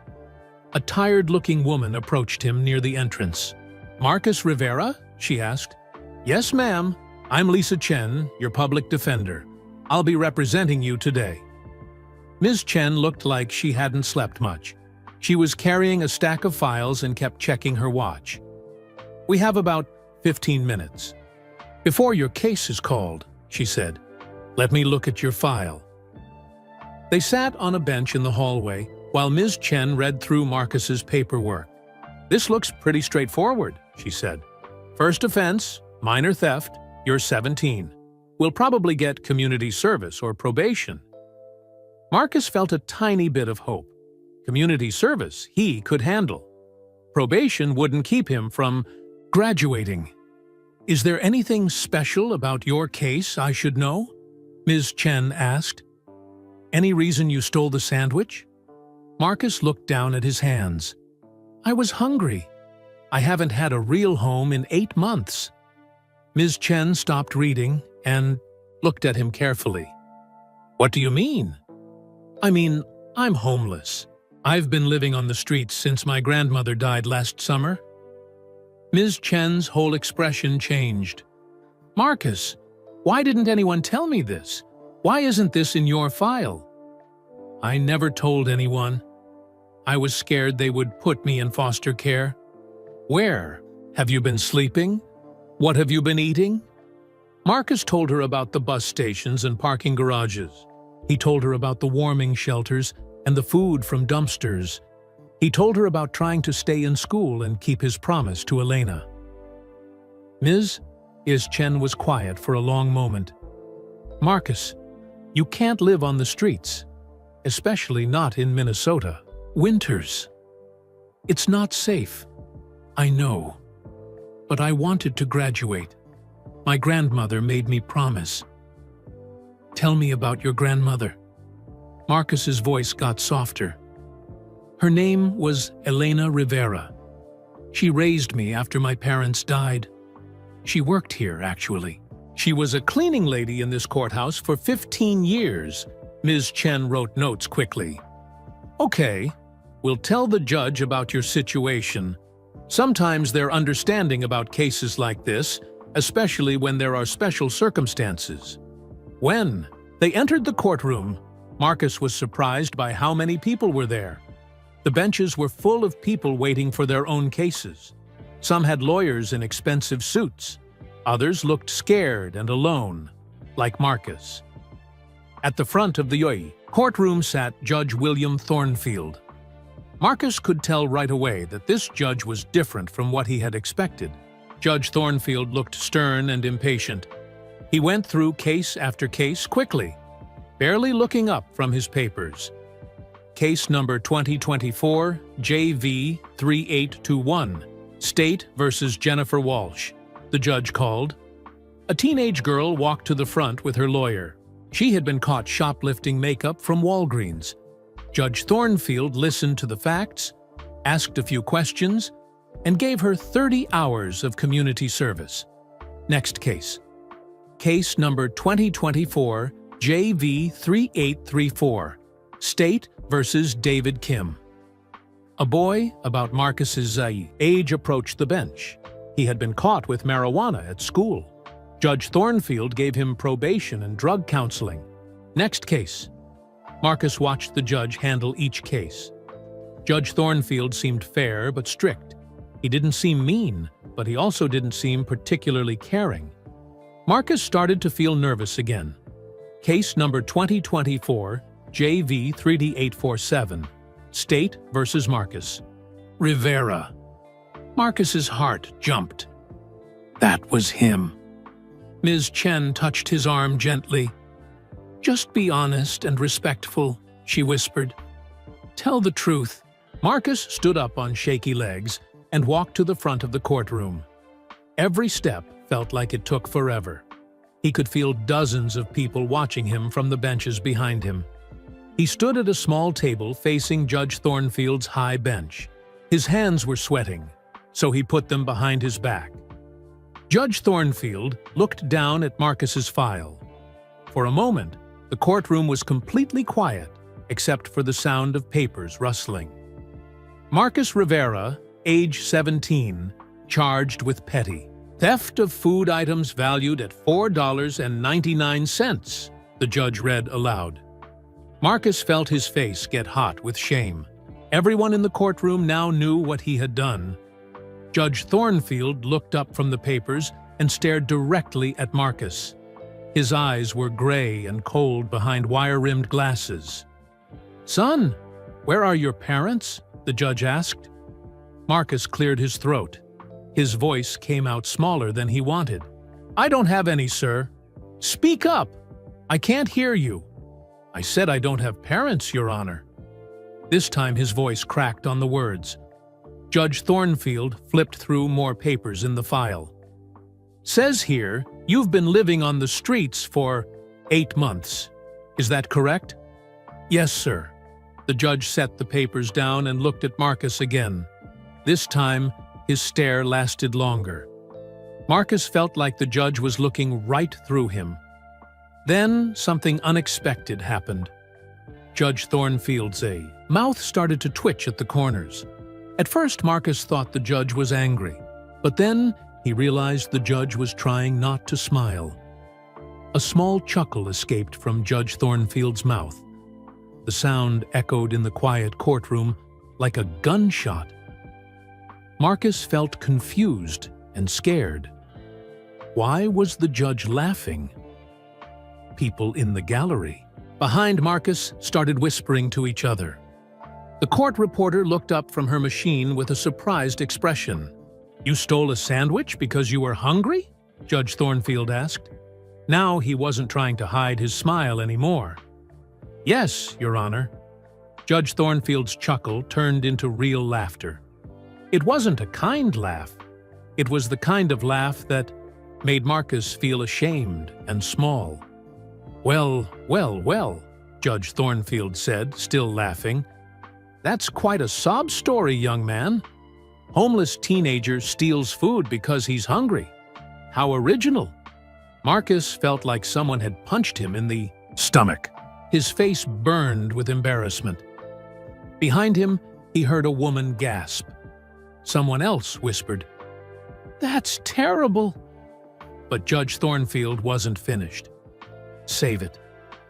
A tired-looking woman approached him near the entrance. "Marcus Rivera?" she asked. "Yes, ma'am. I'm Lisa Chen, your public defender. I'll be representing you today." Ms. Chen looked like she hadn't slept much. She was carrying a stack of files and kept checking her watch. "We have about 15 minutes. Before your case is called," she said. "Let me look at your file." They sat on a bench in the hallway while Ms. Chen read through Marcus's paperwork. "This looks pretty straightforward," she said. "First offense, minor theft, you're 17. We'll probably get community service or probation." Marcus felt a tiny bit of hope. Community service he could handle. Probation wouldn't keep him from graduating. "Is there anything special about your case I should know?" Ms. Chen asked. "Any reason you stole the sandwich?" Marcus looked down at his hands. "I was hungry. I haven't had a real home in 8 months." Ms. Chen stopped reading and looked at him carefully. "What do you mean?" "I mean, I'm homeless. I've been living on the streets since my grandmother died last summer." Ms. Chen's whole expression changed. "Marcus, why didn't anyone tell me this? Why isn't this in your file?" "I never told anyone. I was scared they would put me in foster care." "Where? Have you been sleeping? What have you been eating?" Marcus told her about the bus stations and parking garages. He told her about the warming shelters and the food from dumpsters. He told her about trying to stay in school and keep his promise to Elena. Ms. Chen was quiet for a long moment. "Marcus, you can't live on the streets, especially not in Minnesota. Winters. It's not safe. I know. But I wanted to graduate. My grandmother made me promise. Tell me about your grandmother. Marcus's voice got softer. Her name was Elena Rivera. She raised me after my parents died. She worked here, actually. She was a cleaning lady in this courthouse for 15 years. Ms. Chen wrote notes quickly. Okay, we'll tell the judge about your situation. Sometimes they're understanding about cases like this, especially when there are special circumstances. When they entered the courtroom, Marcus was surprised by how many people were there. The benches were full of people waiting for their own cases. Some had lawyers in expensive suits. Others looked scared and alone, like Marcus. At the front of the courtroom sat Judge William Thornfield. Marcus could tell right away that this judge was different from what he had expected. Judge Thornfield looked stern and impatient. He went through case after case quickly, barely looking up from his papers. Case number 2024 JV 3821, State versus Jennifer Walsh. The judge called. A teenage girl walked to the front with her lawyer. She had been caught shoplifting makeup from Walgreens. Judge Thornfield listened to the facts, asked a few questions, and gave her 30 hours of community service. Next case. Case number 2024 JV 3834, State versus David Kim. A boy about Marcus's age approached the bench. He had been caught with marijuana at school. Judge Thornfield gave him probation and drug counseling. Next case. Marcus watched the judge handle each case. Judge Thornfield seemed fair but strict. He didn't seem mean, but he also didn't seem particularly caring. Marcus started to feel nervous again. Case number 2024 JV 3847, State versus Marcus. Rivera. Marcus's heart jumped. That was him. Ms. Chen touched his arm gently. Just be honest and respectful, she whispered. Tell the truth. Marcus stood up on shaky legs and walked to the front of the courtroom. Every step felt like it took forever. He could feel dozens of people watching him from the benches behind him. He stood at a small table facing Judge Thornfield's high bench. His hands were sweating, so he put them behind his back. Judge Thornfield looked down at Marcus's file. For a moment, the courtroom was completely quiet, except for the sound of papers rustling. Marcus Rivera, age 17, charged with petty theft of food items valued at $4.99, the judge read aloud. Marcus felt his face get hot with shame. Everyone in the courtroom now knew what he had done. Judge Thornfield looked up from the papers and stared directly at Marcus. His eyes were gray and cold behind wire-rimmed glasses. "Son, where are your parents?" the judge asked. Marcus cleared his throat. His voice came out smaller than he wanted. "I don't have any, sir." "Speak up! I can't hear you." "I said I don't have parents, Your Honor." This time his voice cracked on the words. Judge Thornfield flipped through more papers in the file. "Says here, you've been living on the streets for 8 months. Is that correct?" "Yes, sir." The judge set the papers down and looked at Marcus again. This time, his stare lasted longer. Marcus felt like the judge was looking right through him. Then something unexpected happened. Judge Thornfield's mouth started to twitch at the corners. At first, Marcus thought the judge was angry, but then he realized the judge was trying not to smile. A small chuckle escaped from Judge Thornfield's mouth. The sound echoed in the quiet courtroom like a gunshot. Marcus felt confused and scared. Why was the judge laughing? People in the gallery behind Marcus started whispering to each other. The court reporter looked up from her machine with a surprised expression. "You stole a sandwich because you were hungry?" Judge Thornfield asked. Now he wasn't trying to hide his smile anymore. "Yes, Your Honor." Judge Thornfield's chuckle turned into real laughter. It wasn't a kind laugh. It was the kind of laugh that made Marcus feel ashamed and small. "Well, well, well," Judge Thornfield said, still laughing. "That's quite a sob story, young man. Homeless teenager steals food because he's hungry. How original." Marcus felt like someone had punched him in the stomach. His face burned with embarrassment. Behind him, he heard a woman gasp. Someone else whispered, "That's terrible." But Judge Thornfield wasn't finished. "Save it."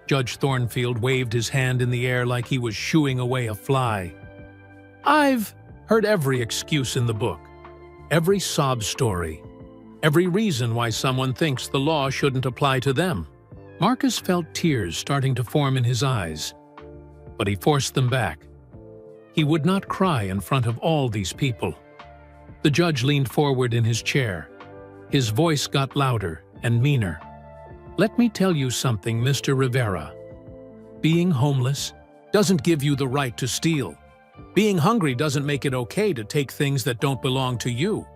Judge Thornfield waved his hand in the air like he was shooing away a fly. "I've heard every excuse in the book, every sob story, every reason why someone thinks the law shouldn't apply to them." Marcus felt tears starting to form in his eyes, but he forced them back. He would not cry in front of all these people. The judge leaned forward in his chair. His voice got louder and meaner. "Let me tell you something, Mr. Rivera. Being homeless doesn't give you the right to steal. Being hungry doesn't make it okay to take things that don't belong to you.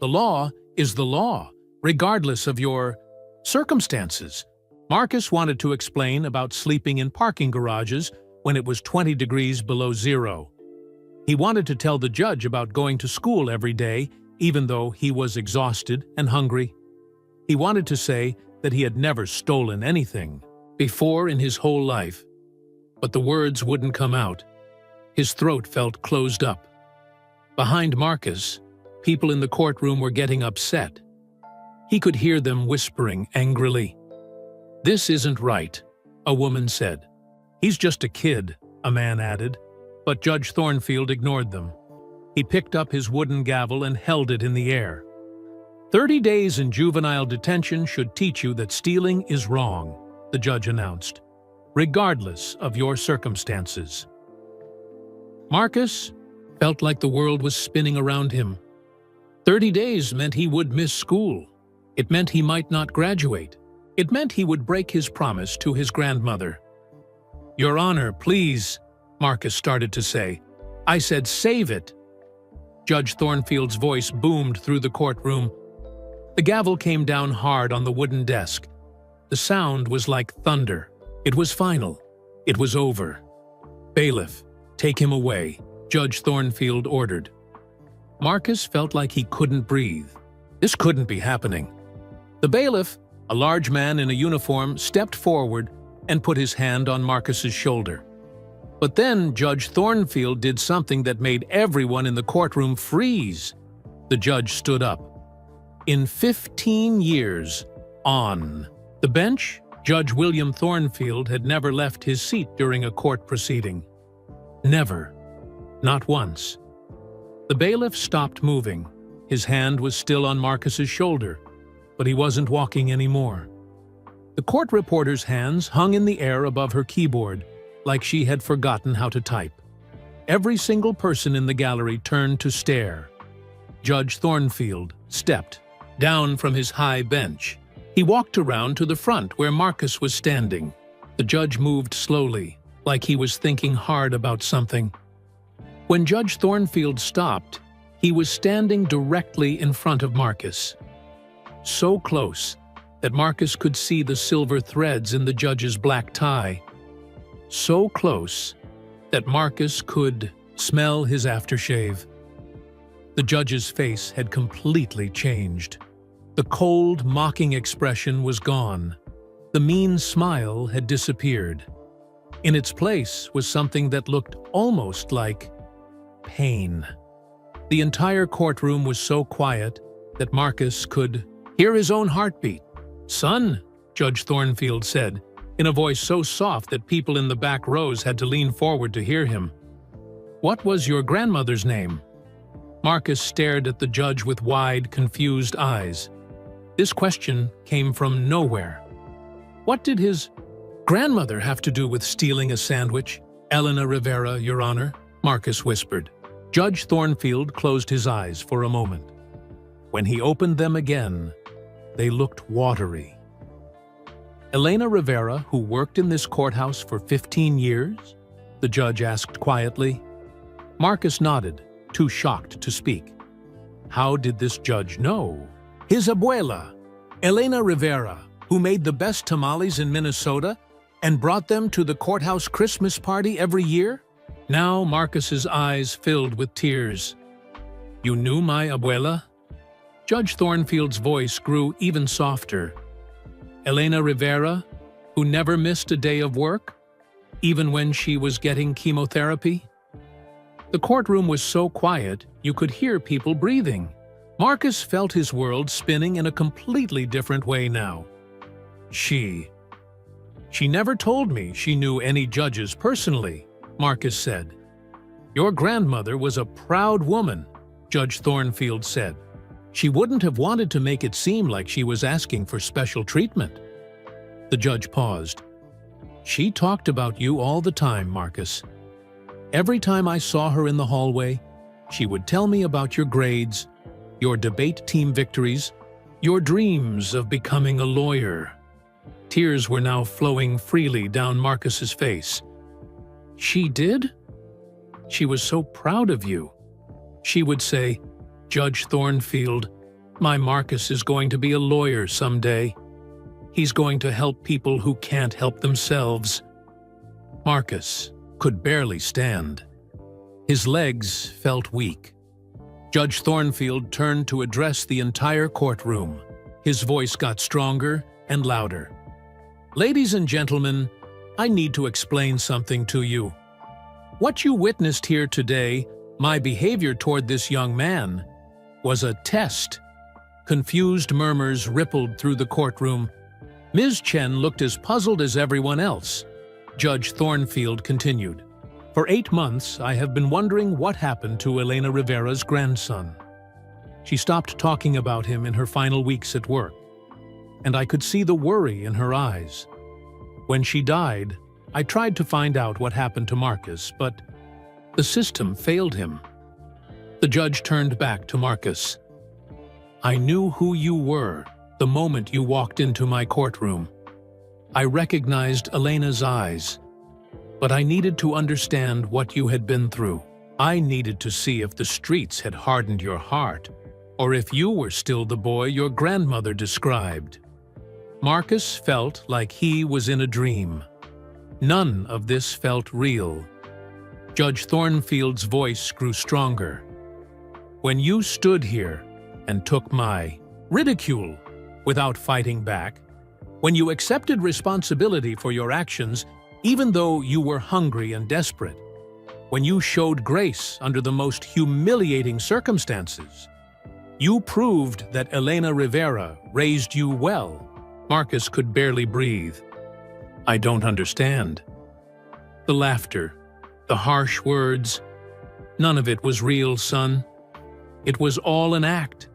The law is the law, regardless of your circumstances." Marcus wanted to explain about sleeping in parking garages when it was 20 degrees below zero. He wanted to tell the judge about going to school every day, even though he was exhausted and hungry. He wanted to say that he had never stolen anything before in his whole life. But the words wouldn't come out. His throat felt closed up. Behind Marcus, people in the courtroom were getting upset. He could hear them whispering angrily. "This isn't right," a woman said. "He's just a kid," a man added. But Judge Thornfield ignored them. He picked up his wooden gavel and held it in the air. 30 days in juvenile detention should teach you that stealing is wrong," the judge announced, "regardless of your circumstances." Marcus felt like the world was spinning around him. 30 days meant he would miss school. It meant he might not graduate. It meant he would break his promise to his grandmother. "Your Honor, please," Marcus started to say. "I said save it." Judge Thornfield's voice boomed through the courtroom. The gavel came down hard on the wooden desk. The sound was like thunder. It was final. It was over. "Bailiff, take him away," Judge Thornfield ordered. Marcus felt like he couldn't breathe. This couldn't be happening. The bailiff, a large man in a uniform, stepped forward and put his hand on Marcus's shoulder. But then Judge Thornfield did something that made everyone in the courtroom freeze. The judge stood up. In 15 years, on the bench, Judge William Thornfield had never left his seat during a court proceeding. Never. Not once. The bailiff stopped moving. His hand was still on Marcus's shoulder, but he wasn't walking anymore. The court reporter's hands hung in the air above her keyboard, like she had forgotten how to type. Every single person in the gallery turned to stare. Judge Thornfield stepped down from his high bench. He walked around to the front where Marcus was standing. The judge moved slowly, like he was thinking hard about something. When Judge Thornfield stopped, he was standing directly in front of Marcus. So close that Marcus could see the silver threads in the judge's black tie. So close that Marcus could smell his aftershave. The judge's face had completely changed. The cold, mocking expression was gone. The mean smile had disappeared. In its place was something that looked almost like pain. The entire courtroom was so quiet that Marcus could hear his own heartbeat. "Son," Judge Thornfield said, in a voice so soft that people in the back rows had to lean forward to hear him. "What was your grandmother's name?" Marcus stared at the judge with wide, confused eyes. This question came from nowhere. What did his grandmother have to do with stealing a sandwich? "Elena Rivera, Your Honor," Marcus whispered. Judge Thornfield closed his eyes for a moment. When he opened them again, they looked watery. "Elena Rivera, who worked in this courthouse for 15 years?" the judge asked quietly. Marcus nodded, too shocked to speak. How did this judge know? "His abuela, Elena Rivera, who made the best tamales in Minnesota and brought them to the courthouse Christmas party every year? Now Marcus's eyes filled with tears. You knew my abuela? Judge Thornfield's voice grew even softer. Elena Rivera, who never missed a day of work, even when she was getting chemotherapy? The courtroom was so quiet you could hear people breathing. Marcus felt his world spinning in a completely different way now. She never told me she knew any judges personally, Marcus said. Your grandmother was a proud woman, Judge Thornfield said. She wouldn't have wanted to make it seem like she was asking for special treatment. The judge paused. She talked about you all the time, Marcus. Every time I saw her in the hallway, she would tell me about your grades, your debate team victories, your dreams of becoming a lawyer. Tears were now flowing freely down Marcus's face. She did? She was so proud of you. She would say, Judge Thornfield, my Marcus is going to be a lawyer someday. He's going to help people who can't help themselves. Marcus could barely stand. His legs felt weak. Judge Thornfield turned to address the entire courtroom. His voice got stronger and louder. Ladies and gentlemen, I need to explain something to you. What you witnessed here today, my behavior toward this young man, was a test. Confused murmurs rippled through the courtroom. Ms. Chen looked as puzzled as everyone else. Judge Thornfield continued. For 8 months, I have been wondering what happened to Elena Rivera's grandson. She stopped talking about him in her final weeks at work, and I could see the worry in her eyes. When she died, I tried to find out what happened to Marcus, but the system failed him. The judge turned back to Marcus. I knew who you were the moment you walked into my courtroom. I recognized Elena's eyes, but I needed to understand what you had been through. I needed to see if the streets had hardened your heart, or if you were still the boy your grandmother described. Marcus felt like he was in a dream. None of this felt real. Judge Thornfield's voice grew stronger. When you stood here and took my ridicule without fighting back, when you accepted responsibility for your actions even though you were hungry and desperate, when you showed grace under the most humiliating circumstances, you proved that Elena Rivera raised you well. Marcus could barely breathe. I don't understand. The laughter, the harsh words, none of it was real, son. It was all an act.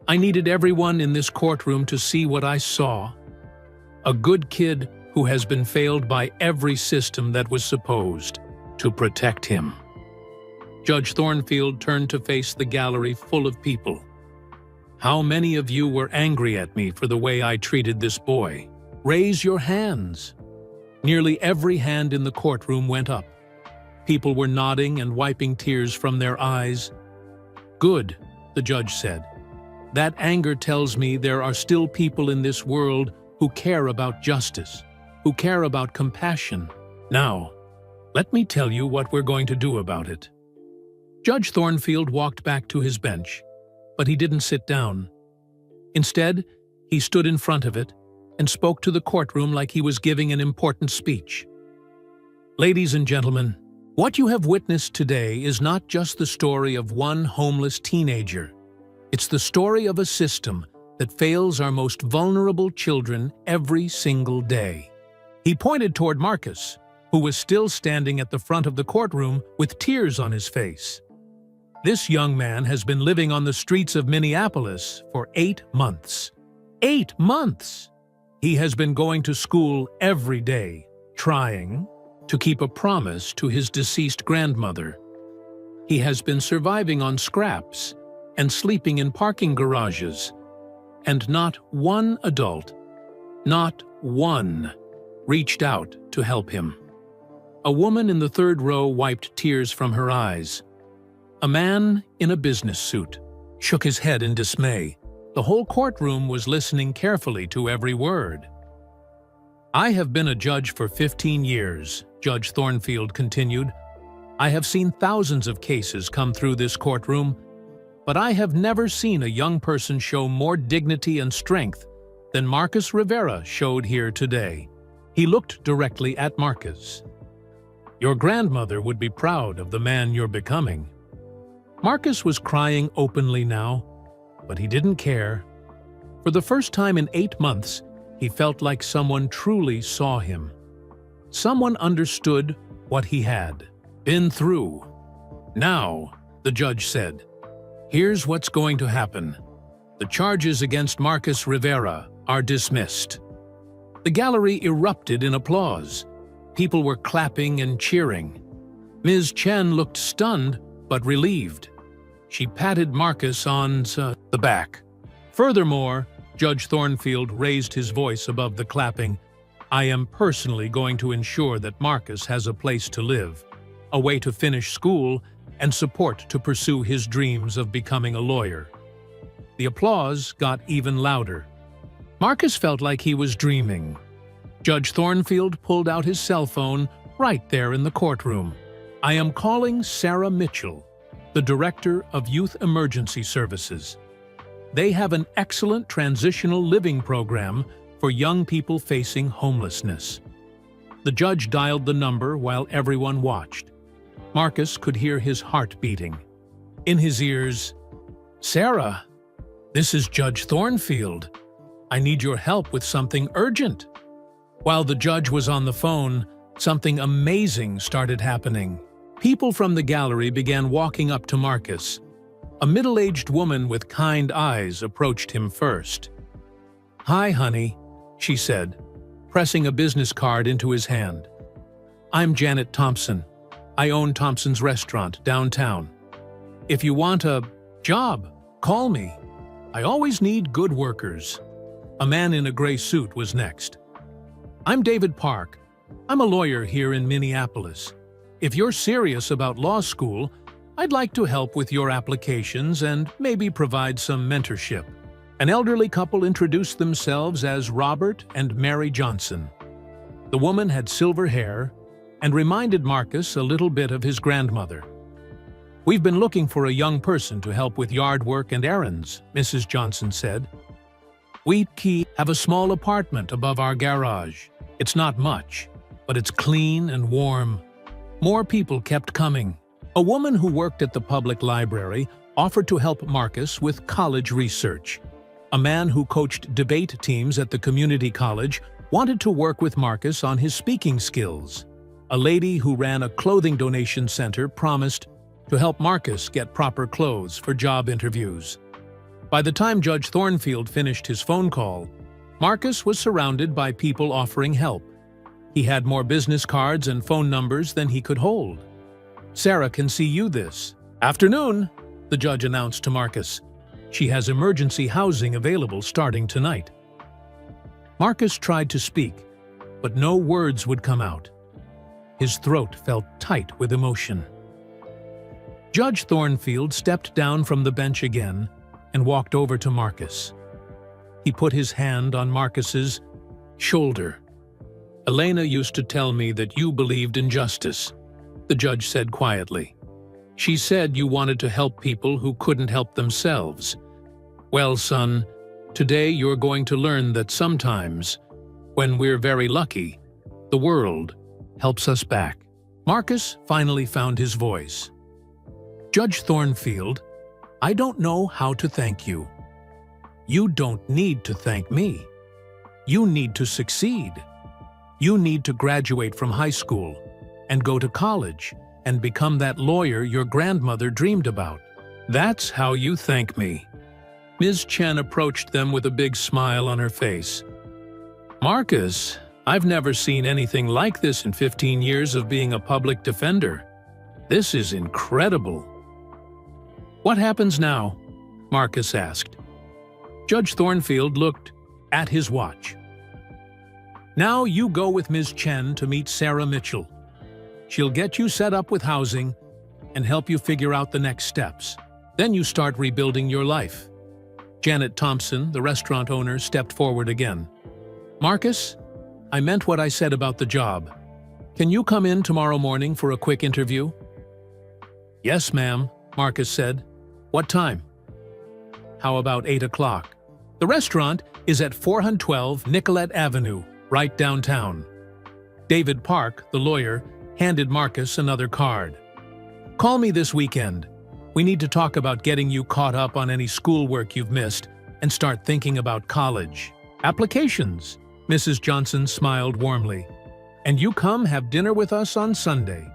I needed everyone in this courtroom to see what I saw. A good kid who has been failed by every system that was supposed to protect him. Judge Thornfield turned to face the gallery full of people. How many of you were angry at me for the way I treated this boy? Raise your hands. Nearly every hand in the courtroom went up. People were nodding and wiping tears from their eyes. Good, the judge said. That anger tells me there are still people in this world who care about justice, who care about compassion. Now, let me tell you what we're going to do about it. Judge Thornfield walked back to his bench, but he didn't sit down. Instead, he stood in front of it and spoke to the courtroom like he was giving an important speech. Ladies and gentlemen, what you have witnessed today is not just the story of one homeless teenager. It's the story of a system that fails our most vulnerable children every single day. He pointed toward Marcus, who was still standing at the front of the courtroom with tears on his face. This young man has been living on the streets of Minneapolis for 8 months. 8 months! He has been going to school every day, trying to keep a promise to his deceased grandmother. He has been surviving on scraps and sleeping in parking garages, and not one adult, not one, reached out to help him. A woman in the third row wiped tears from her eyes. A man in a business suit shook his head in dismay. The whole courtroom was listening carefully to every word. "I have been a judge for 15 years, Judge Thornfield continued. "I have seen thousands of cases come through this courtroom, but I have never seen a young person show more dignity and strength than Marcus Rivera showed here today." He looked directly at Marcus. "Your grandmother would be proud of the man you're becoming." Marcus was crying openly now, but he didn't care. For the first time in 8 months, he felt like someone truly saw him. Someone understood what he had been through. "Now," the judge said, "here's what's going to happen. The charges against Marcus Rivera are dismissed." The gallery erupted in applause. People were clapping and cheering. Ms. Chen looked stunned but relieved. She patted Marcus on the back. Furthermore, Judge Thornfield raised his voice above the clapping. "I am personally going to ensure that Marcus has a place to live, a way to finish school, and support to pursue his dreams of becoming a lawyer." The applause got even louder. Marcus felt like he was dreaming. Judge Thornfield pulled out his cell phone right there in the courtroom. "I am calling Sarah Mitchell, the Director of Youth Emergency Services. They have an excellent transitional living program for young people facing homelessness." The judge dialed the number while everyone watched. Marcus could hear his heart beating. In his ears, "Sarah, this is Judge Thornfield. I need your help with something urgent." While the judge was on the phone, something amazing started happening. People from the gallery began walking up to Marcus. A middle-aged woman with kind eyes approached him first. "Hi, honey," she said, pressing a business card into his hand. "I'm Janet Thompson. I own Thompson's Restaurant downtown. If you want a job, call me. I always need good workers." A man in a gray suit was next. "I'm David Park. I'm a lawyer here in Minneapolis. If you're serious about law school, I'd like to help with your applications and maybe provide some mentorship." An elderly couple introduced themselves as Robert and Mary Johnson. The woman had silver hair and reminded Marcus a little bit of his grandmother. "We've been looking for a young person to help with yard work and errands," Mrs. Johnson said. "We have a small apartment above our garage. It's not much, but it's clean and warm." More people kept coming. A woman who worked at the public library offered to help Marcus with college research. A man who coached debate teams at the community college wanted to work with Marcus on his speaking skills. A lady who ran a clothing donation center promised to help Marcus get proper clothes for job interviews. By the time Judge Thornfield finished his phone call, Marcus was surrounded by people offering help. He had more business cards and phone numbers than he could hold. "Sarah can see you this afternoon," the judge announced to Marcus. "She has emergency housing available starting tonight." Marcus tried to speak, but no words would come out. His throat felt tight with emotion. Judge Thornfield stepped down from the bench again and walked over to Marcus. He put his hand on Marcus's shoulder. "Elena used to tell me that you believed in justice," the judge said quietly. "She said you wanted to help people who couldn't help themselves. Well, son, today you're going to learn that sometimes, when we're very lucky, the world helps us back." Marcus finally found his voice. "Judge Thornfield, I don't know how to thank you. You don't need to thank me. You need to succeed. You need to graduate from high school and go to college and become that lawyer your grandmother dreamed about. That's how you thank me." Ms. Chen approached them with a big smile on her face. "Marcus, I've never seen anything like this in 15 years of being a public defender. This is incredible." "What happens now?" Marcus asked. Judge Thornfield looked at his watch. "Now you go with Ms. Chen to meet Sarah Mitchell. She'll get you set up with housing and help you figure out the next steps. Then you start rebuilding your life." Janet Thompson, the restaurant owner, stepped forward again. "Marcus, I meant what I said about the job. Can you come in tomorrow morning for a quick interview?" "Yes, ma'am," Marcus said. "What time?" "How about 8 o'clock? The restaurant is at 412 Nicollet Avenue, right downtown." David Park, the lawyer, handed Marcus another card. "Call me this weekend. We need to talk about getting you caught up on any schoolwork you've missed and start thinking about college. Applications." Mrs. Johnson smiled warmly. "And you come have dinner with us on Sunday.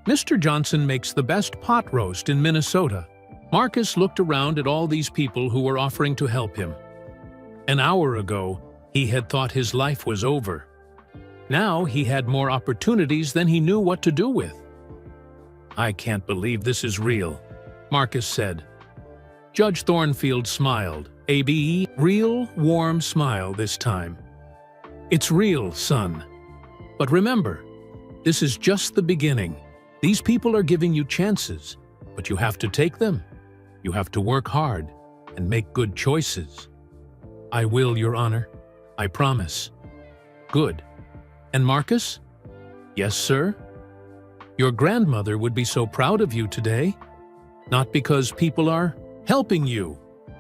Mr. Johnson makes the best pot roast in Minnesota." Marcus looked around at all these people who were offering to help him. An hour ago, he had thought his life was over. Now he had more opportunities than he knew what to do with. "I can't believe this is real," Marcus said. Judge Thornfield smiled, a real, warm smile this time. "It's real, son. But remember, this is just the beginning. These people are giving you chances, but you have to take them. You have to work hard and make good choices." "I will, Your Honor. I promise." "Good. And Marcus?" "Yes, sir?" "Your grandmother would be so proud of you today. Not because people are helping you,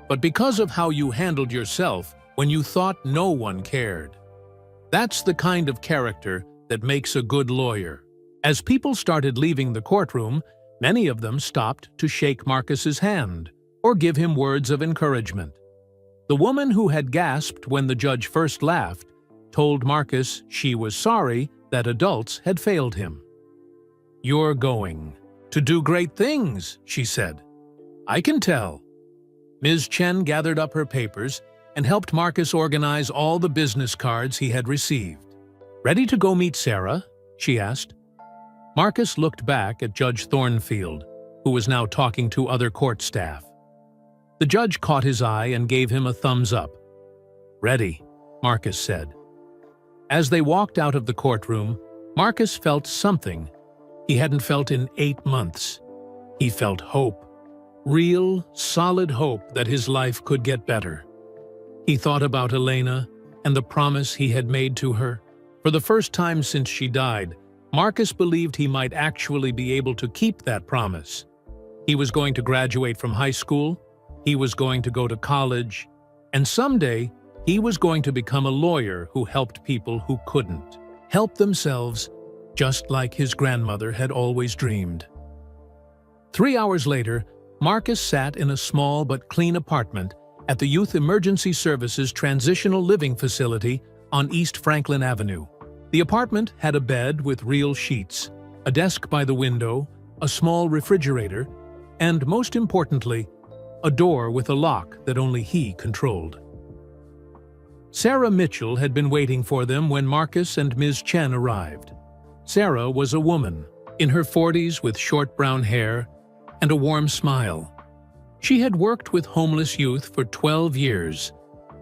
but because of how you handled yourself when you thought no one cared. That's the kind of character that makes a good lawyer." As people started leaving the courtroom, many of them stopped to shake Marcus's hand or give him words of encouragement. The woman who had gasped when the judge first laughed told Marcus she was sorry that adults had failed him. "You're going to do great things," she said. "I can tell." Ms. Chen gathered up her papers and helped Marcus organize all the business cards he had received. "Ready to go meet Sarah?" she asked. Marcus looked back at Judge Thornfield, who was now talking to other court staff. The judge caught his eye and gave him a thumbs up. "Ready," Marcus said. As they walked out of the courtroom, Marcus felt something he hadn't felt in 8 months. He felt hope. Real, solid hope that his life could get better. He thought about Elena and the promise he had made to her. For the first time since she died, Marcus believed he might actually be able to keep that promise. He was going to graduate from high school, he was going to go to college, and someday he was going to become a lawyer who helped people who couldn't help themselves, just like his grandmother had always dreamed. 3 hours later, Marcus sat in a small but clean apartment at the Youth Emergency Services Transitional Living Facility on East Franklin Avenue. The apartment had a bed with real sheets, a desk by the window, a small refrigerator, and, most importantly, a door with a lock that only he controlled. Sarah Mitchell had been waiting for them when Marcus and Ms. Chen arrived. Sarah was a woman, in her 40s with short brown hair and a warm smile. She had worked with homeless youth for 12 years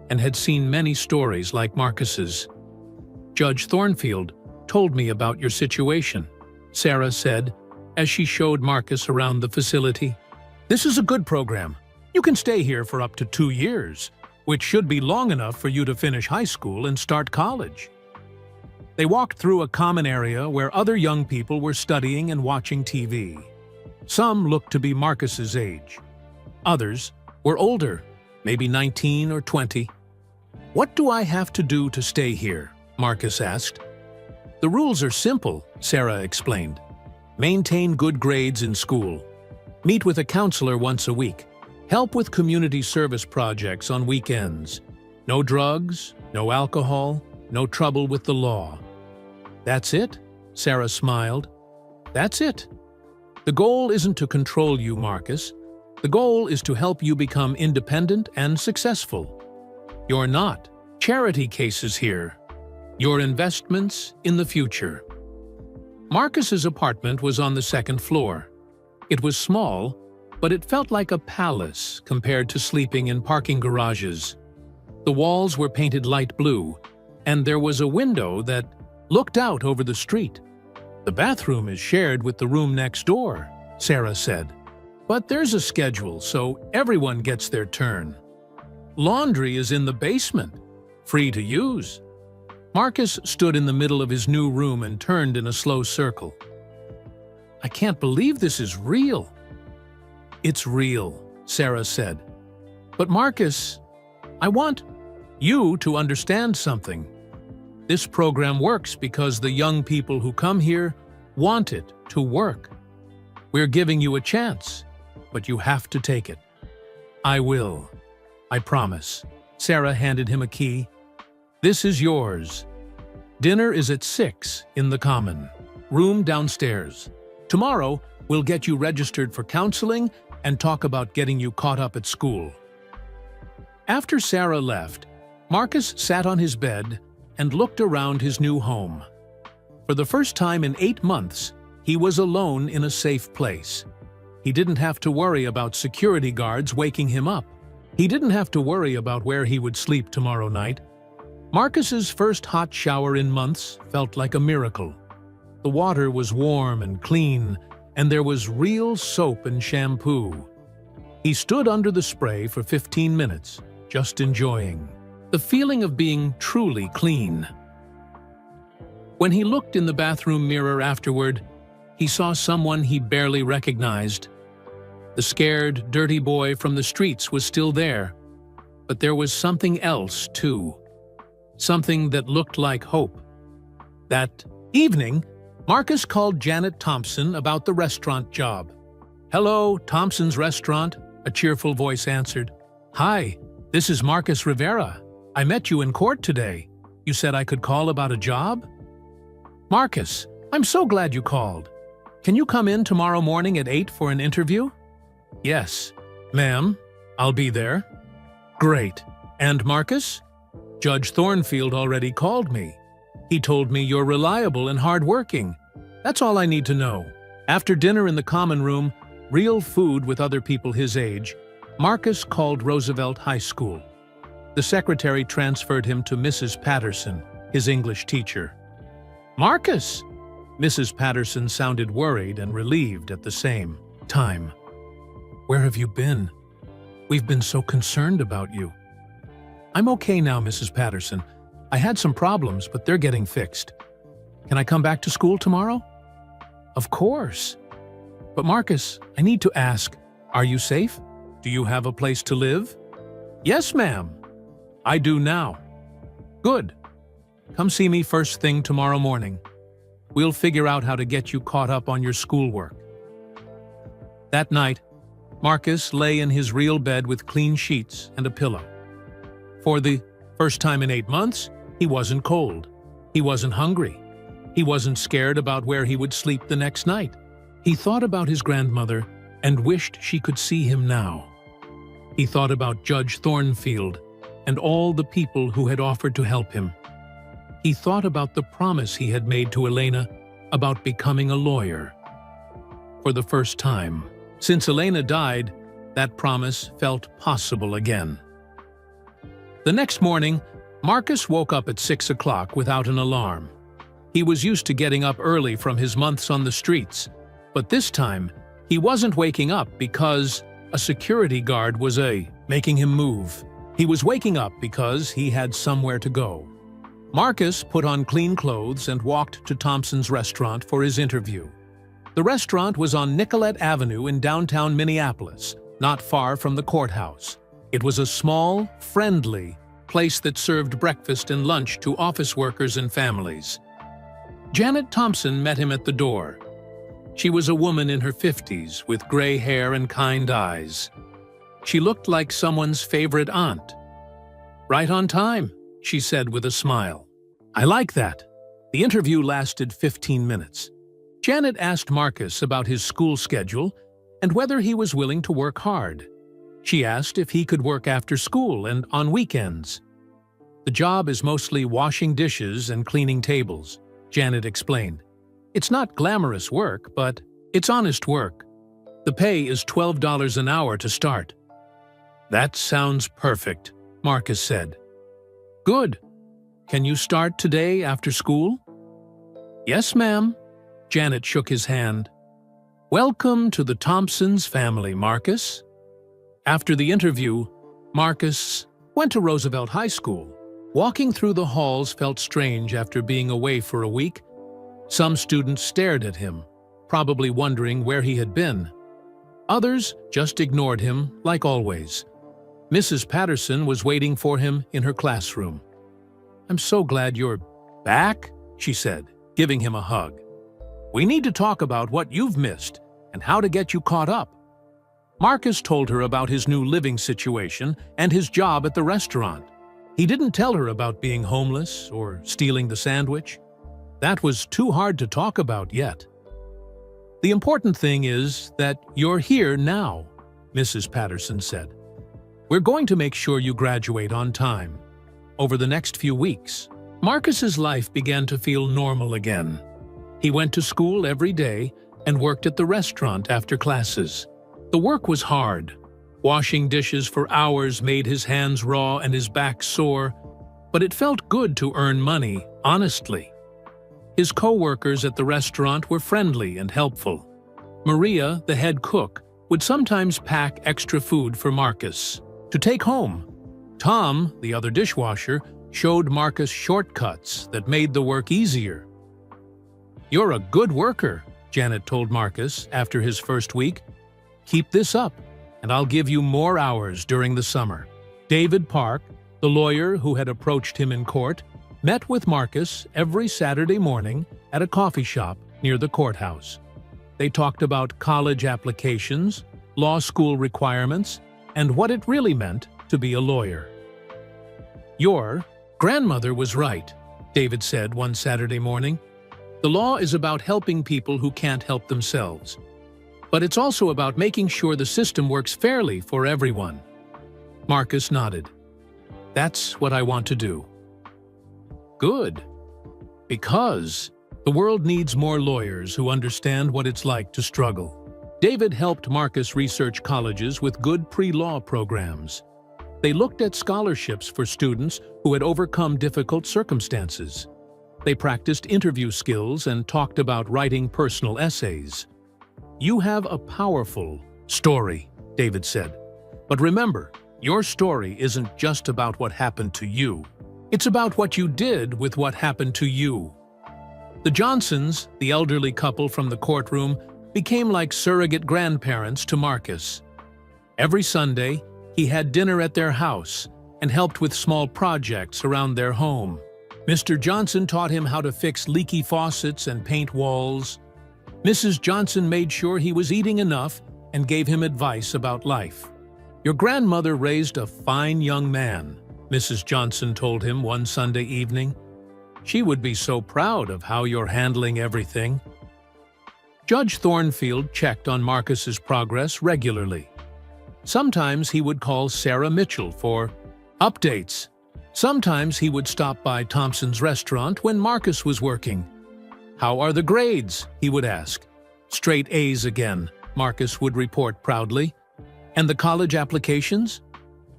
and had seen many stories like Marcus's. "Judge Thornfield told me about your situation," Sarah said as she showed Marcus around the facility. "This is a good program. You can stay here for up to 2 years, which should be long enough for you to finish high school and start college." They walked through a common area where other young people were studying and watching TV. Some looked to be Marcus's age. Others were older, maybe 19 or 20. "What do I have to do to stay here?" Marcus asked. "The rules are simple," Sarah explained. "Maintain good grades in school. Meet with a counselor once a week. Help with community service projects on weekends. No drugs, no alcohol, no trouble with the law." "That's it?" Sarah smiled. "That's it. The goal isn't to control you, Marcus. The goal is to help you become independent and successful. You're not charity cases here. You're investments in the future." Marcus's apartment was on the 2nd floor. It was small, but it felt like a palace compared to sleeping in parking garages. The walls were painted light blue, and there was a window that looked out over the street. "The bathroom is shared with the room next door," Sarah said. "But there's a schedule, so everyone gets their turn." Laundry is in the basement, free to use. Marcus stood in the middle of his new room and turned in a slow circle. I can't believe this is real. It's real, Sarah said. But Marcus, I want you to understand something. This program works because the young people who come here want it to work. We're giving you a chance, but you have to take it. I will. I promise. Sarah handed him a key. This is yours. Dinner is at 6 in the common room downstairs. Tomorrow, we'll get you registered for counseling and talk about getting you caught up at school. After Sarah left, Marcus sat on his bed and looked around his new home. For the first time in 8 months, he was alone in a safe place. He didn't have to worry about security guards waking him up. He didn't have to worry about where he would sleep tomorrow night. Marcus's first hot shower in months felt like a miracle. The water was warm and clean, and there was real soap and shampoo. He stood under the spray for 15 minutes, just enjoying the feeling of being truly clean. When he looked in the bathroom mirror afterward, he saw someone he barely recognized. The scared, dirty boy from the streets was still there, but there was something else, too. Something that looked like hope. That evening, Marcus called Janet Thompson about the restaurant job. "Hello, Thompson's Restaurant," a cheerful voice answered. "Hi, this is Marcus Rivera. I met you in court today. You said I could call about a job?" "Marcus, I'm so glad you called. Can you come in tomorrow morning at 8 for an interview?" "Yes, ma'am. I'll be there." "Great. And Marcus? Judge Thornfield already called me. He told me you're reliable and hardworking. That's all I need to know." After dinner in the common room, real food with other people his age, Marcus called Roosevelt High School. The secretary transferred him to Mrs. Patterson, his English teacher. "Marcus!" Mrs. Patterson sounded worried and relieved at the same time. "Where have you been? We've been so concerned about you." "I'm okay now, Mrs. Patterson. I had some problems, but they're getting fixed. Can I come back to school tomorrow?" "Of course. But Marcus, I need to ask, are you safe? Do you have a place to live?" "Yes, ma'am. I do now." "Good. Come see me first thing tomorrow morning. We'll figure out how to get you caught up on your schoolwork." That night, Marcus lay in his real bed with clean sheets and a pillow. For the first time in 8 months, he wasn't cold. He wasn't hungry. He wasn't scared about where he would sleep the next night. He thought about his grandmother and wished she could see him now. He thought about Judge Thornfield and all the people who had offered to help him. He thought about the promise he had made to Elena about becoming a lawyer. For the first time, since Elena died, that promise felt possible again. The next morning, Marcus woke up at 6 o'clock without an alarm. He was used to getting up early from his months on the streets, but this time, he wasn't waking up because a security guard was making him move. He was waking up because he had somewhere to go. Marcus put on clean clothes and walked to Thompson's Restaurant for his interview. The restaurant was on Nicollet Avenue in downtown Minneapolis, not far from the courthouse. It was a small, friendly place that served breakfast and lunch to office workers and families. Janet Thompson met him at the door. She was a woman in her 50s with gray hair and kind eyes. She looked like someone's favorite aunt. "Right on time," she said with a smile. "I like that." The interview lasted 15 minutes. Janet asked Marcus about his school schedule and whether he was willing to work hard. She asked if he could work after school and on weekends. "The job is mostly washing dishes and cleaning tables," Janet explained. "It's not glamorous work, but it's honest work. The pay is $12 an hour to start." "That sounds perfect," Marcus said. "Good. Can you start today after school?" "Yes, ma'am." Janet shook his hand. "Welcome to the Thompsons family, Marcus." After the interview, Marcus went to Roosevelt High School. Walking through the halls felt strange after being away for a week. Some students stared at him, probably wondering where he had been. Others just ignored him, like always. Mrs. Patterson was waiting for him in her classroom. "I'm so glad you're back," she said, giving him a hug. "We need to talk about what you've missed and how to get you caught up." Marcus told her about his new living situation and his job at the restaurant. He didn't tell her about being homeless or stealing the sandwich. That was too hard to talk about yet. "The important thing is that you're here now," Mrs. Patterson said. "We're going to make sure you graduate on time. Over the next few weeks." Marcus's life began to feel normal again. He went to school every day and worked at the restaurant after classes. The work was hard. Washing dishes for hours made his hands raw and his back sore, but it felt good to earn money, honestly. His co-workers at the restaurant were friendly and helpful. Maria, the head cook, would sometimes pack extra food for Marcus to take home. Tom, the other dishwasher, showed Marcus shortcuts that made the work easier. "You're a good worker," Janet told Marcus after his first week. "Keep this up, and I'll give you more hours during the summer." David Park, the lawyer who had approached him in court, met with Marcus every Saturday morning at a coffee shop near the courthouse. They talked about college applications, law school requirements, and what it really meant to be a lawyer. "Your grandmother was right," David said one Saturday morning. "The law is about helping people who can't help themselves. But it's also about making sure the system works fairly for everyone." Marcus nodded. "That's what I want to do." "Good. Because the world needs more lawyers who understand what it's like to struggle." David helped Marcus research colleges with good pre-law programs. They looked at scholarships for students who had overcome difficult circumstances. They practiced interview skills and talked about writing personal essays. "You have a powerful story," David said. "But remember, your story isn't just about what happened to you. It's about what you did with what happened to you." The Johnsons, the elderly couple from the courtroom, became like surrogate grandparents to Marcus. Every Sunday, he had dinner at their house and helped with small projects around their home. Mr. Johnson taught him how to fix leaky faucets and paint walls. Mrs. Johnson made sure he was eating enough and gave him advice about life. "Your grandmother raised a fine young man," Mrs. Johnson told him one Sunday evening. "She would be so proud of how you're handling everything." Judge Thornfield checked on Marcus's progress regularly. Sometimes he would call Sarah Mitchell for updates. Sometimes he would stop by Thompson's restaurant when Marcus was working. "How are the grades?" he would ask. "Straight A's again," Marcus would report proudly. "And the college applications?"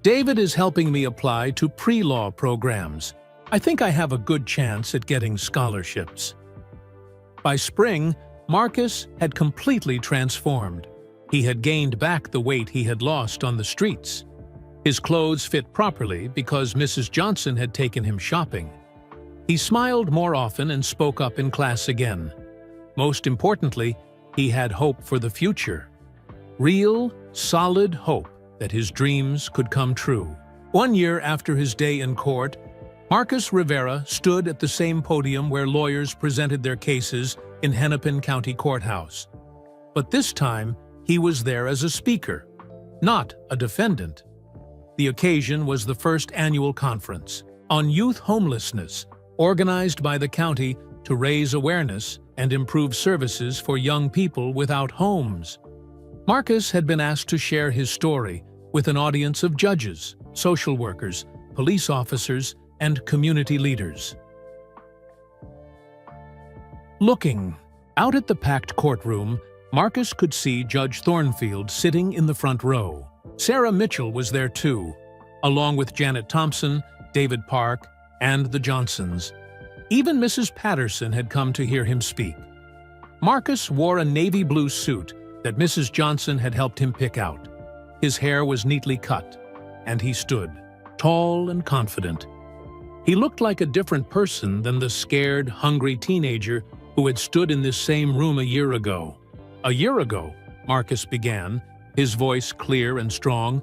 "David is helping me apply to pre-law programs. I think I have a good chance at getting scholarships." By spring, Marcus had completely transformed. He had gained back the weight he had lost on the streets. His clothes fit properly because Mrs. Johnson had taken him shopping. He smiled more often and spoke up in class again. Most importantly, he had hope for the future. Real, solid hope that his dreams could come true. 1 year after his day in court, Marcus Rivera stood at the same podium where lawyers presented their cases in Hennepin County Courthouse. But this time, he was there as a speaker, not a defendant. The occasion was the first annual conference on youth homelessness, organized by the county to raise awareness and improve services for young people without homes. Marcus had been asked to share his story with an audience of judges, social workers, police officers, and community leaders. Looking out at the packed courtroom, Marcus could see Judge Thornfield sitting in the front row. Sarah Mitchell was there too, along with Janet Thompson, David Park, and the Johnsons. Even Mrs. Patterson had come to hear him speak. Marcus wore a navy blue suit that Mrs. Johnson had helped him pick out. His hair was neatly cut, and he stood. tall and confident. He looked like a different person than the scared, hungry teenager who had stood in this same room a year ago. "A year ago," Marcus began, his voice clear and strong,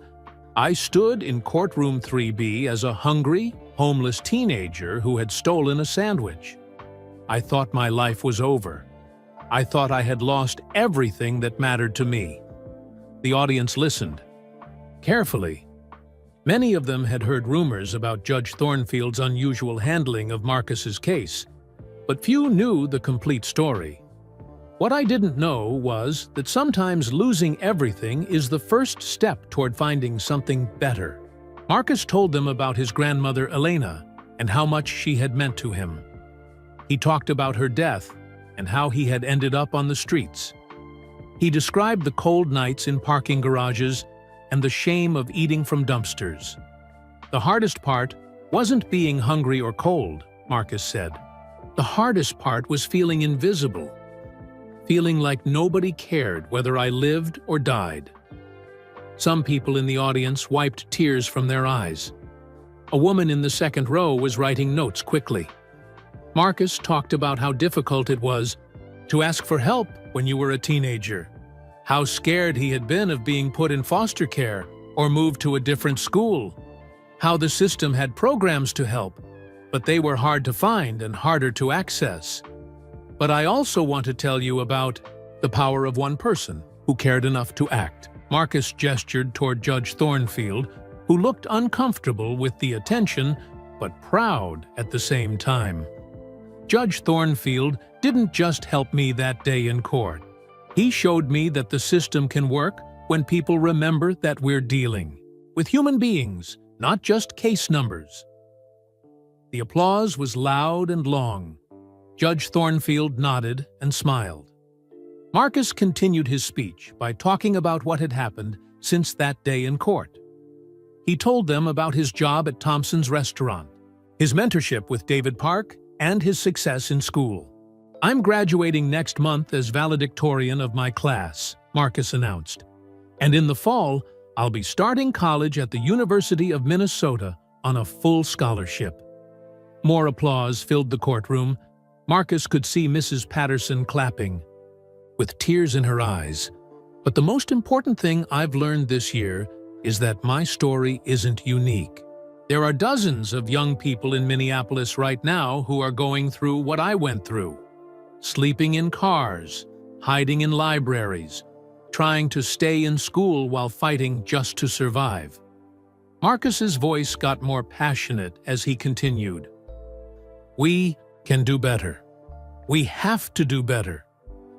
"I stood in courtroom 3B as a hungry, homeless teenager who had stolen a sandwich. I thought my life was over. I thought I had lost everything that mattered to me." The audience listened carefully. Many of them had heard rumors about Judge Thornfield's unusual handling of Marcus's case, but few knew the complete story. What I didn't know was that sometimes losing everything is the first step toward finding something better. Marcus told them about his grandmother Elena and how much she had meant to him. He talked about her death and how he had ended up on the streets. He described the cold nights in parking garages and the shame of eating from dumpsters. "The hardest part wasn't being hungry or cold," Marcus said. "The hardest part was feeling invisible, feeling like nobody cared whether I lived or died." Some people in the audience wiped tears from their eyes. A woman in the second row was writing notes quickly. Marcus talked about how difficult it was to ask for help when you were a teenager, how scared he had been of being put in foster care or moved to a different school, how the system had programs to help, but they were hard to find and harder to access. "But I also want to tell you about the power of one person who cared enough to act." Marcus gestured toward Judge Thornfield, who looked uncomfortable with the attention, but proud at the same time. "Judge Thornfield didn't just help me that day in court. He showed me that the system can work when people remember that we're dealing with human beings, not just case numbers." The applause was loud and long. Judge Thornfield nodded and smiled. Marcus continued his speech by talking about what had happened since that day in court. He told them about his job at Thompson's restaurant, his mentorship with David Park, and his success in school. "I'm graduating next month as valedictorian of my class," Marcus announced. "And in the fall, I'll be starting college at the University of Minnesota on a full scholarship." More applause filled the courtroom. Marcus could see Mrs. Patterson clapping, with tears in her eyes. "But the most important thing I've learned this year is that my story isn't unique. There are dozens of young people in Minneapolis right now who are going through what I went through. Sleeping in cars, hiding in libraries, trying to stay in school while fighting just to survive." Marcus's voice got more passionate as he continued. "We can do better. We have to do better.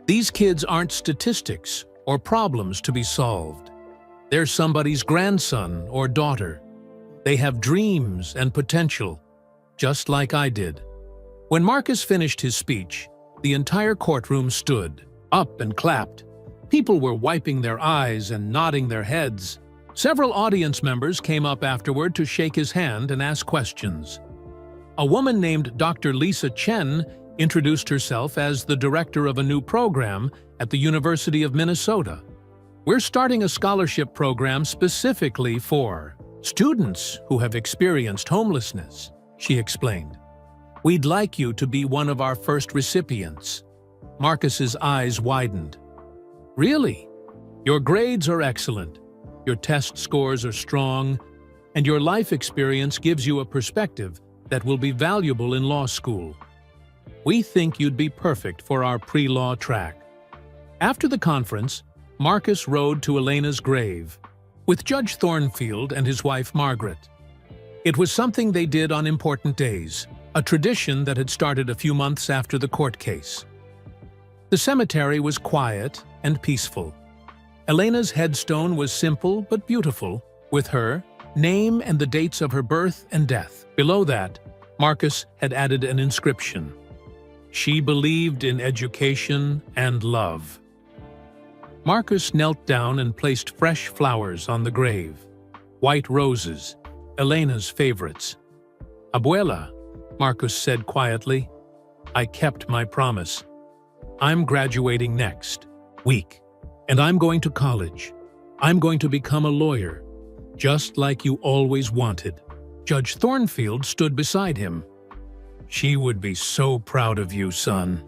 These kids aren't statistics or problems to be solved. They're somebody's grandson or daughter. They have dreams and potential, just like I did." When Marcus finished his speech, the entire courtroom stood up and clapped. People were wiping their eyes and nodding their heads. Several audience members came up afterward to shake his hand and ask questions. A woman named Dr. Lisa Chen introduced herself as the director of a new program at the University of Minnesota. "We're starting a scholarship program specifically for students who have experienced homelessness," she explained. "We'd like you to be one of our first recipients." Marcus's eyes widened. "Really? Your grades are excellent, your test scores are strong, and your life experience gives you a perspective that will be valuable in law school. We think you'd be perfect for our pre-law track." After the conference, Marcus rode to Elena's grave with Judge Thornfield and his wife Margaret. It was something they did on important days, a tradition that had started a few months after the court case. The cemetery was quiet and peaceful. Elena's headstone was simple but beautiful, with her name and the dates of her birth and death. Below that, Marcus had added an inscription. "She believed in education and love." Marcus knelt down and placed fresh flowers on the grave. White roses, Elena's favorites. "Abuela," Marcus said quietly, "I kept my promise. I'm graduating next week, and I'm going to college. I'm going to become a lawyer, just like you always wanted." Judge Thornfield stood beside him. "She would be so proud of you, son.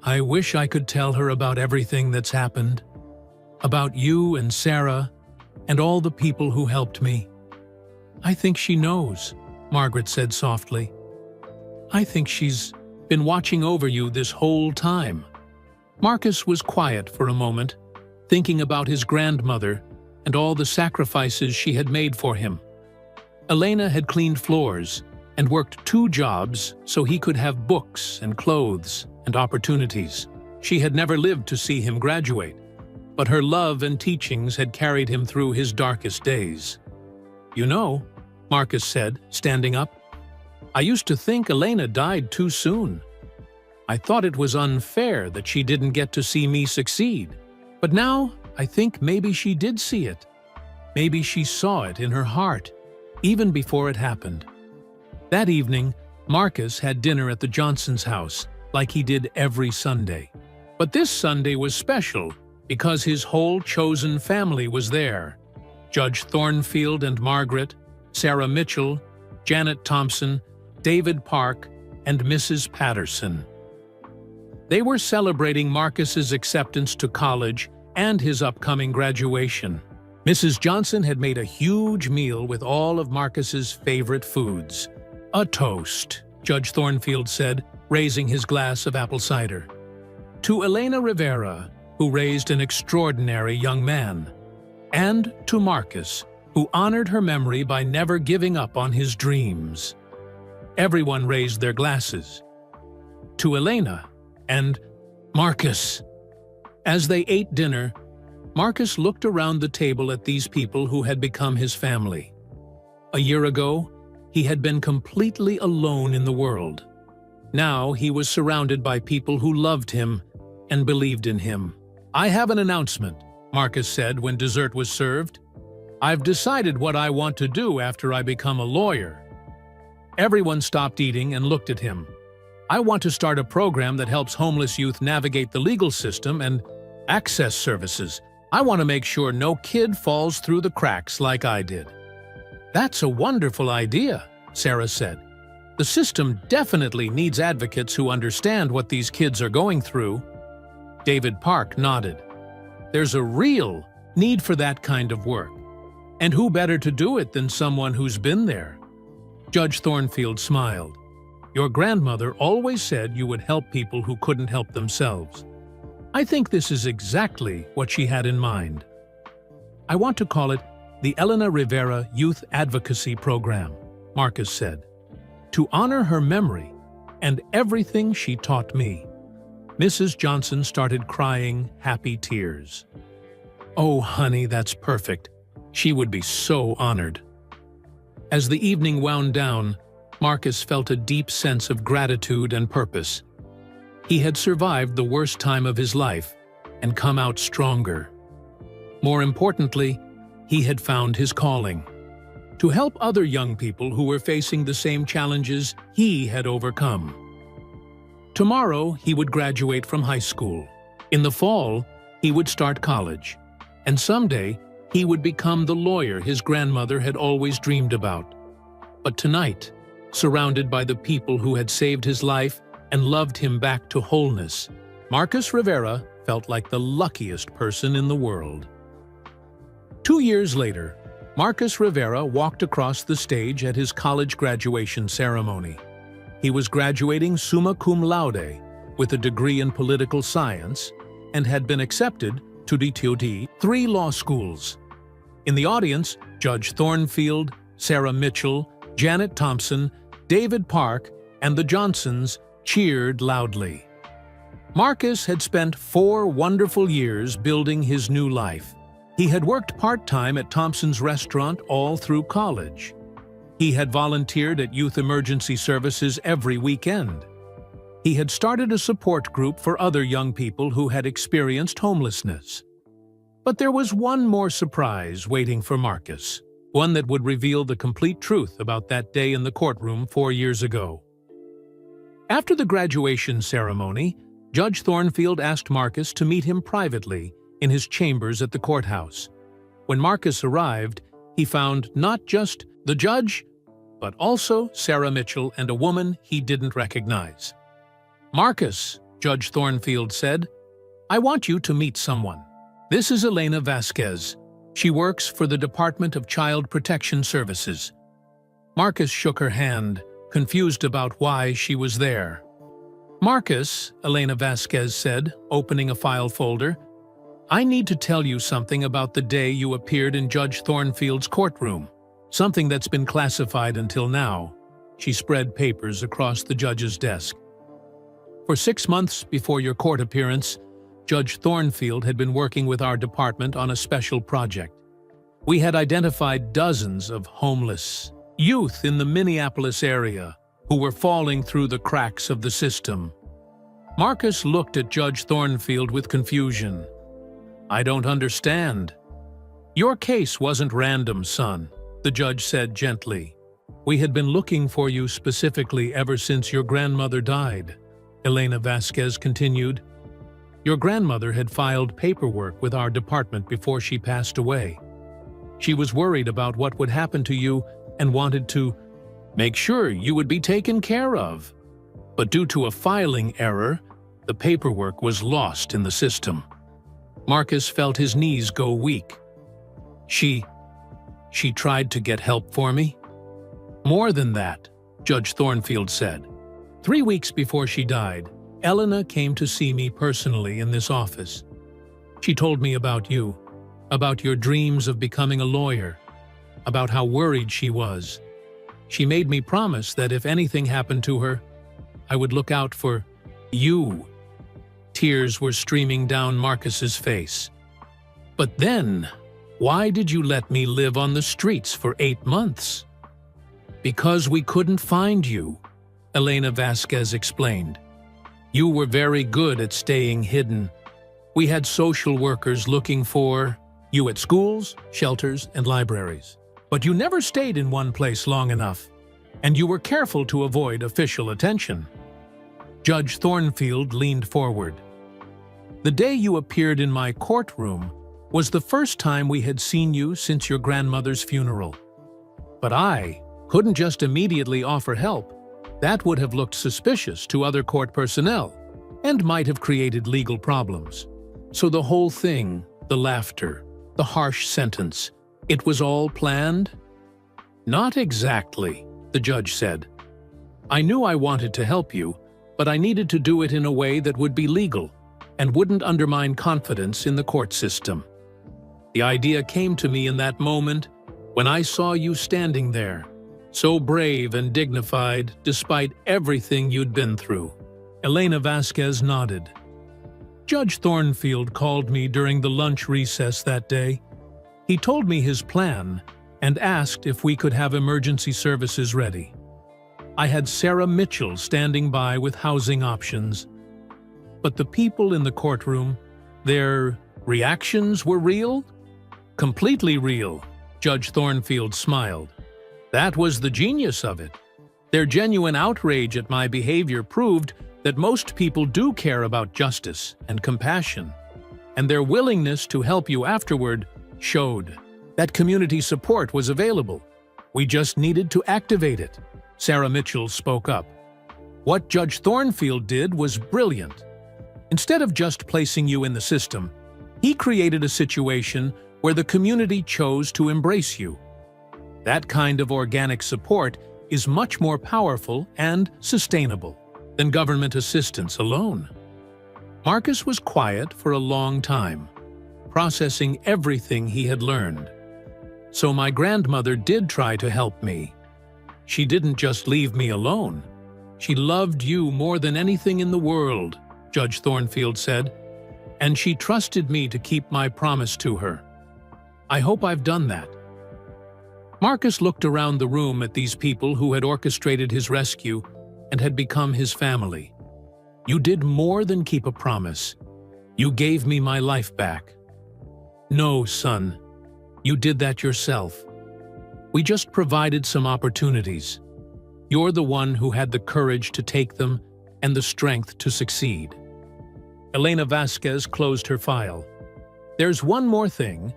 I wish I could tell her about everything that's happened, about you and Sarah, and all the people who helped me." "I think she knows," Margaret said softly. "I think she's been watching over you this whole time." Marcus was quiet for a moment, thinking about his grandmother and all the sacrifices she had made for him. Elena had cleaned floors and worked 2 jobs so he could have books and clothes and opportunities. She had never lived to see him graduate, but her love and teachings had carried him through his darkest days. "You know," Marcus said, standing up, "I used to think Elena died too soon. I thought it was unfair that she didn't get to see me succeed. But now I think maybe she did see it. Maybe she saw it in her heart, even before it happened." That evening, Marcus had dinner at the Johnsons' house, like he did every Sunday. But this Sunday was special because his whole chosen family was there. Judge Thornfield and Margaret, Sarah Mitchell, Janet Thompson, David Park, and Mrs. Patterson. They were celebrating Marcus's acceptance to college and his upcoming graduation. Mrs. Johnson had made a huge meal with all of Marcus's favorite foods. "A toast," Judge Thornfield said, raising his glass of apple cider. "To Elena Rivera, who raised an extraordinary young man. And to Marcus, who honored her memory by never giving up on his dreams." Everyone raised their glasses. "To Elena and Marcus." As they ate dinner, Marcus looked around the table at these people who had become his family. A year ago, he had been completely alone in the world. Now he was surrounded by people who loved him and believed in him. "I have an announcement," Marcus said when dessert was served. "I've decided what I want to do after I become a lawyer." Everyone stopped eating and looked at him. "I want to start a program that helps homeless youth navigate the legal system and access services. I want to make sure no kid falls through the cracks like I did." "That's a wonderful idea," Sarah said. "The system definitely needs advocates who understand what these kids are going through." David Park nodded. "There's a real need for that kind of work. And who better to do it than someone who's been there?" Judge Thornfield smiled. "Your grandmother always said you would help people who couldn't help themselves. I think this is exactly what she had in mind. I want to call it the Elena Rivera Youth Advocacy Program," Marcus said, "to honor her memory and everything she taught me." Mrs. Johnson started crying happy tears. "Oh, honey, that's perfect. She would be so honored." As the evening wound down, Marcus felt a deep sense of gratitude and purpose. He had survived the worst time of his life and come out stronger. More importantly, he had found his calling: to help other young people who were facing the same challenges he had overcome. Tomorrow, he would graduate from high school. In the fall, he would start college. And someday, he would become the lawyer his grandmother had always dreamed about. But tonight, surrounded by the people who had saved his life and loved him back to wholeness, Marcus Rivera felt like the luckiest person in the world. 2 years later, Marcus Rivera walked across the stage at his college graduation ceremony. He was graduating summa cum laude with a degree in political science and had been accepted to the 3 law schools. In the audience, Judge Thornfield, Sarah Mitchell, Janet Thompson, David Park, and the Johnsons cheered loudly. Marcus had spent 4 wonderful years building his new life. He had worked part-time at Thompson's restaurant all through college. He had volunteered at Youth Emergency Services every weekend. He had started a support group for other young people who had experienced homelessness. But there was one more surprise waiting for Marcus, one that would reveal the complete truth about that day in the courtroom 4 years ago. After the graduation ceremony, Judge Thornfield asked Marcus to meet him privately in his chambers at the courthouse. When Marcus arrived, he found not just the judge, but also Sarah Mitchell and a woman he didn't recognize. "Marcus," Judge Thornfield said, "I want you to meet someone. This is Elena Vasquez. She works for the Department of Child Protection Services." Marcus shook her hand, confused about why she was there. "Marcus," Elena Vasquez said, opening a file folder, "I need to tell you something about the day you appeared in Judge Thornfield's courtroom. Something that's been classified until now." She spread papers across the judge's desk. "For 6 months before your court appearance, Judge Thornfield had been working with our department on a special project. We had identified dozens of homeless youth in the Minneapolis area who were falling through the cracks of the system." Marcus looked at Judge Thornfield with confusion. "I don't understand." "Your case wasn't random, son," the judge said gently. "We had been looking for you specifically ever since your grandmother died," Elena Vasquez continued. "Your grandmother had filed paperwork with our department before she passed away. She was worried about what would happen to you and wanted to make sure you would be taken care of. But due to a filing error, the paperwork was lost in the system." Marcus felt his knees go weak. She tried to get help for me?" "More than that," Judge Thornfield said. 3 weeks before she died, Elena came to see me personally in this office. She told me about you, about your dreams of becoming a lawyer, about how worried she was. She made me promise that if anything happened to her, I would look out for you." Tears were streaming down Marcus's face. "But then, why did you let me live on the streets for 8 months?" "Because we couldn't find you," Elena Vasquez explained. "You were very good at staying hidden. We had social workers looking for you at schools, shelters, and libraries. But you never stayed in one place long enough, and you were careful to avoid official attention." Judge Thornfield leaned forward. "The day you appeared in my courtroom was the first time we had seen you since your grandmother's funeral. But I couldn't just immediately offer help. That would have looked suspicious to other court personnel and might have created legal problems. So the whole thing, the laughter, the harsh sentence, it was all planned?" "Not exactly," the judge said. "I knew I wanted to help you, but I needed to do it in a way that would be legal and wouldn't undermine confidence in the court system. The idea came to me in that moment when I saw you standing there, so brave and dignified despite everything you'd been through." Elena Vasquez nodded. "Judge Thornfield called me during the lunch recess that day. He told me his plan and asked if we could have emergency services ready. I had Sarah Mitchell standing by with housing options. But the people in the courtroom, their reactions were real? Completely real," Judge Thornfield smiled. "That was the genius of it. Their genuine outrage at my behavior proved that most people do care about justice and compassion, and their willingness to help you afterward showed that community support was available. We just needed to activate it." Sarah Mitchell spoke up. "What Judge Thornfield did was brilliant. Instead of just placing you in the system, he created a situation where the community chose to embrace you. That kind of organic support is much more powerful and sustainable than government assistance alone." Marcus was quiet for a long time, processing everything he had learned. "So my grandmother did try to help me. She didn't just leave me alone. She loved you more than anything in the world," Judge Thornfield said, "and she trusted me to keep my promise to her. I hope I've done that." Marcus looked around the room at these people who had orchestrated his rescue and had become his family. "You did more than keep a promise. You gave me my life back." "No, son. You did that yourself. We just provided some opportunities. You're the one who had the courage to take them and the strength to succeed." Elena Vasquez closed her file. "There's one more thing.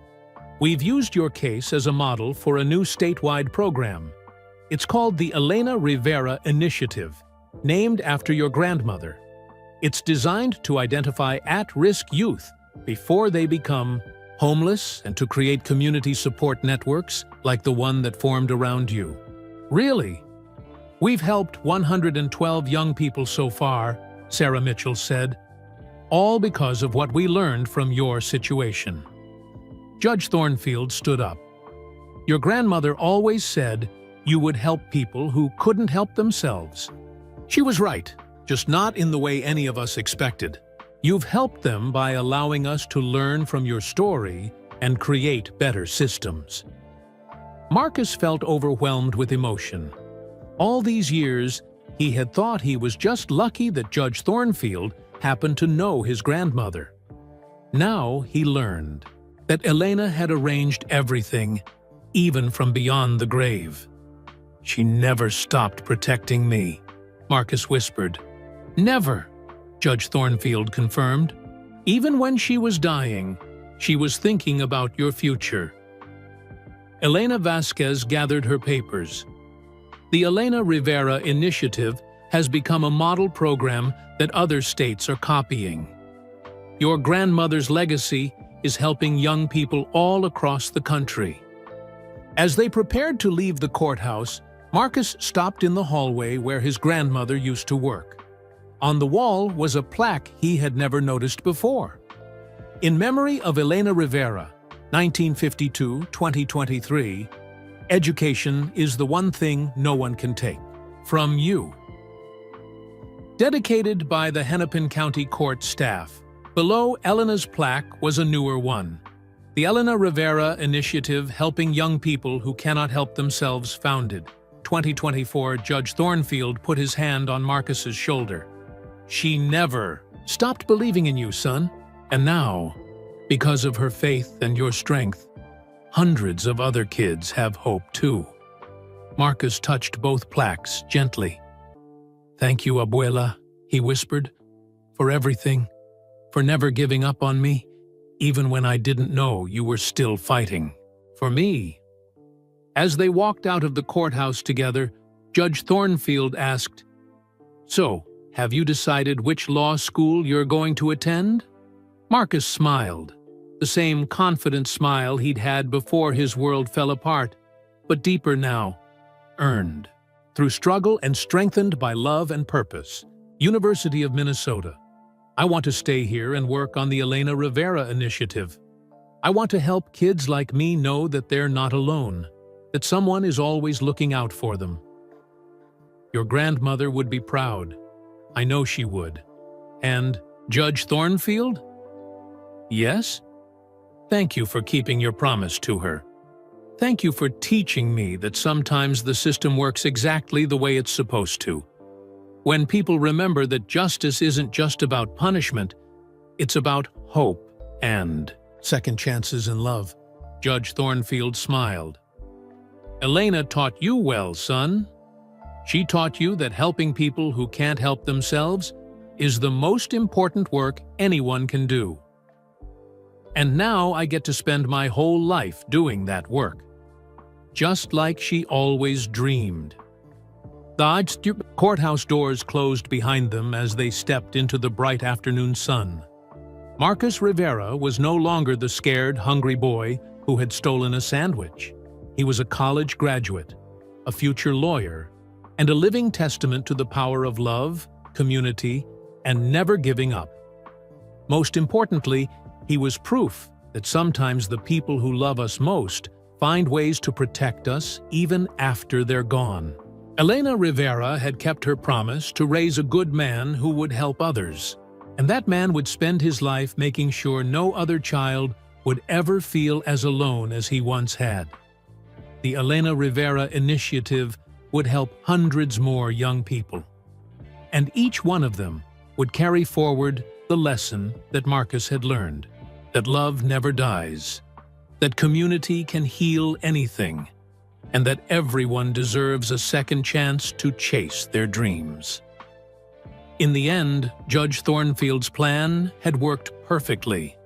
We've used your case as a model for a new statewide program. It's called the Elena Rivera Initiative, named after your grandmother. It's designed to identify at-risk youth before they become homeless and to create community support networks like the one that formed around you. Really? We've helped 112 young people so far, Sarah Mitchell said, all because of what we learned from your situation. Judge Thornfield stood up. Your grandmother always said you would help people who couldn't help themselves. She was right, just not in the way any of us expected. You've helped them by allowing us to learn from your story and create better systems. Marcus felt overwhelmed with emotion. All these years, he had thought he was just lucky that Judge Thornfield happened to know his grandmother. Now he learned that Elena had arranged everything, even from beyond the grave. She never stopped protecting me, Marcus whispered. Never, Judge Thornfield confirmed. Even when she was dying, she was thinking about your future. Elena Vasquez gathered her papers. The Elena Rivera Initiative has become a model program that other states are copying. Your grandmother's legacy is helping young people all across the country. As they prepared to leave the courthouse, Marcus stopped in the hallway where his grandmother used to work. On the wall was a plaque he had never noticed before. In memory of Elena Rivera, 1952-2023, education is the one thing no one can take from you. Dedicated by the Hennepin County Court staff, below Elena's plaque was a newer one. The Elena Rivera Initiative Helping Young People Who Cannot Help Themselves founded. 2024, Judge Thornfield put his hand on Marcus's shoulder. She never stopped believing in you, son. And now, because of her faith and your strength, hundreds of other kids have hope too. Marcus touched both plaques gently. Thank you, Abuela, he whispered, for everything, for never giving up on me, even when I didn't know you were still fighting. For me. As they walked out of the courthouse together, Judge Thornfield asked, So, have you decided which law school you're going to attend? Marcus smiled, the same confident smile he'd had before his world fell apart, but deeper now, earned. Through struggle and strengthened by love and purpose. University of Minnesota. I want to stay here and work on the Elena Rivera Initiative. I want to help kids like me know that they're not alone, that someone is always looking out for them. Your grandmother would be proud. I know she would. And Judge Thornfield? Yes? Thank you for keeping your promise to her. Thank you for teaching me that sometimes the system works exactly the way it's supposed to. When people remember that justice isn't just about punishment, it's about hope and second chances in love. Judge Thornfield smiled. Elena taught you well, son. She taught you that helping people who can't help themselves is the most important work anyone can do. And now I get to spend my whole life doing that work. Just like she always dreamed. The courthouse doors closed behind them as they stepped into the bright afternoon sun. Marcus Rivera was no longer the scared, hungry boy who had stolen a sandwich. He was a college graduate, a future lawyer, and a living testament to the power of love, community, and never giving up. Most importantly, he was proof that sometimes the people who love us most find ways to protect us even after they're gone. Elena Rivera had kept her promise to raise a good man who would help others, and that man would spend his life making sure no other child would ever feel as alone as he once had. The Elena Rivera Initiative would help hundreds more young people, and each one of them would carry forward the lesson that Marcus had learned, that love never dies, that community can heal anything, and that everyone deserves a second chance to chase their dreams. In the end, Judge Thornfield's plan had worked perfectly.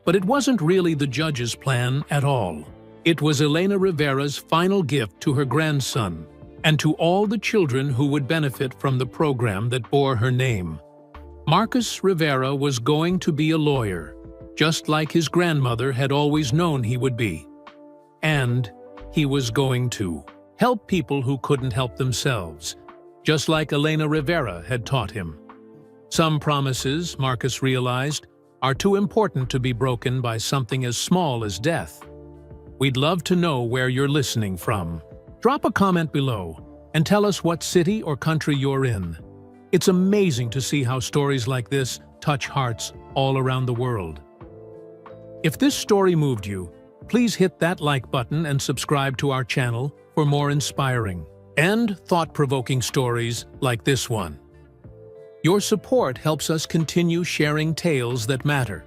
But it wasn't really the judge's plan at all. It was Elena Rivera's final gift to her grandson and to all the children who would benefit from the program that bore her name. Marcus Rivera was going to be a lawyer, just like his grandmother had always known he would be. And he was going to help people who couldn't help themselves, just like Elena Rivera had taught him. Some promises, Marcus realized, are too important to be broken by something as small as death. We'd love to know where you're listening from. Drop a comment below and tell us what city or country you're in. It's amazing to see how stories like this touch hearts all around the world. If this story moved you, please hit that like button and subscribe to our channel for more inspiring and thought-provoking stories like this one. Your support helps us continue sharing tales that matter.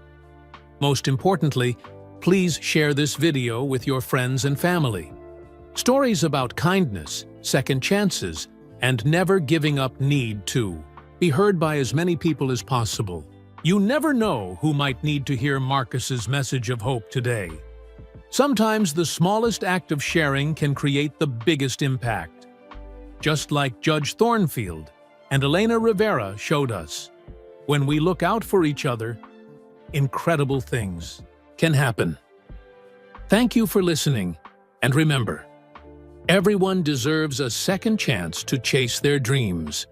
Most importantly, please share this video with your friends and family. Stories about kindness, second chances, and never giving up need to be heard by as many people as possible. You never know who might need to hear Marcus's message of hope today. Sometimes the smallest act of sharing can create the biggest impact. Just like Judge Thornfield and Elena Rivera showed us, when we look out for each other, incredible things can happen. Thank you for listening, and remember, everyone deserves a second chance to chase their dreams.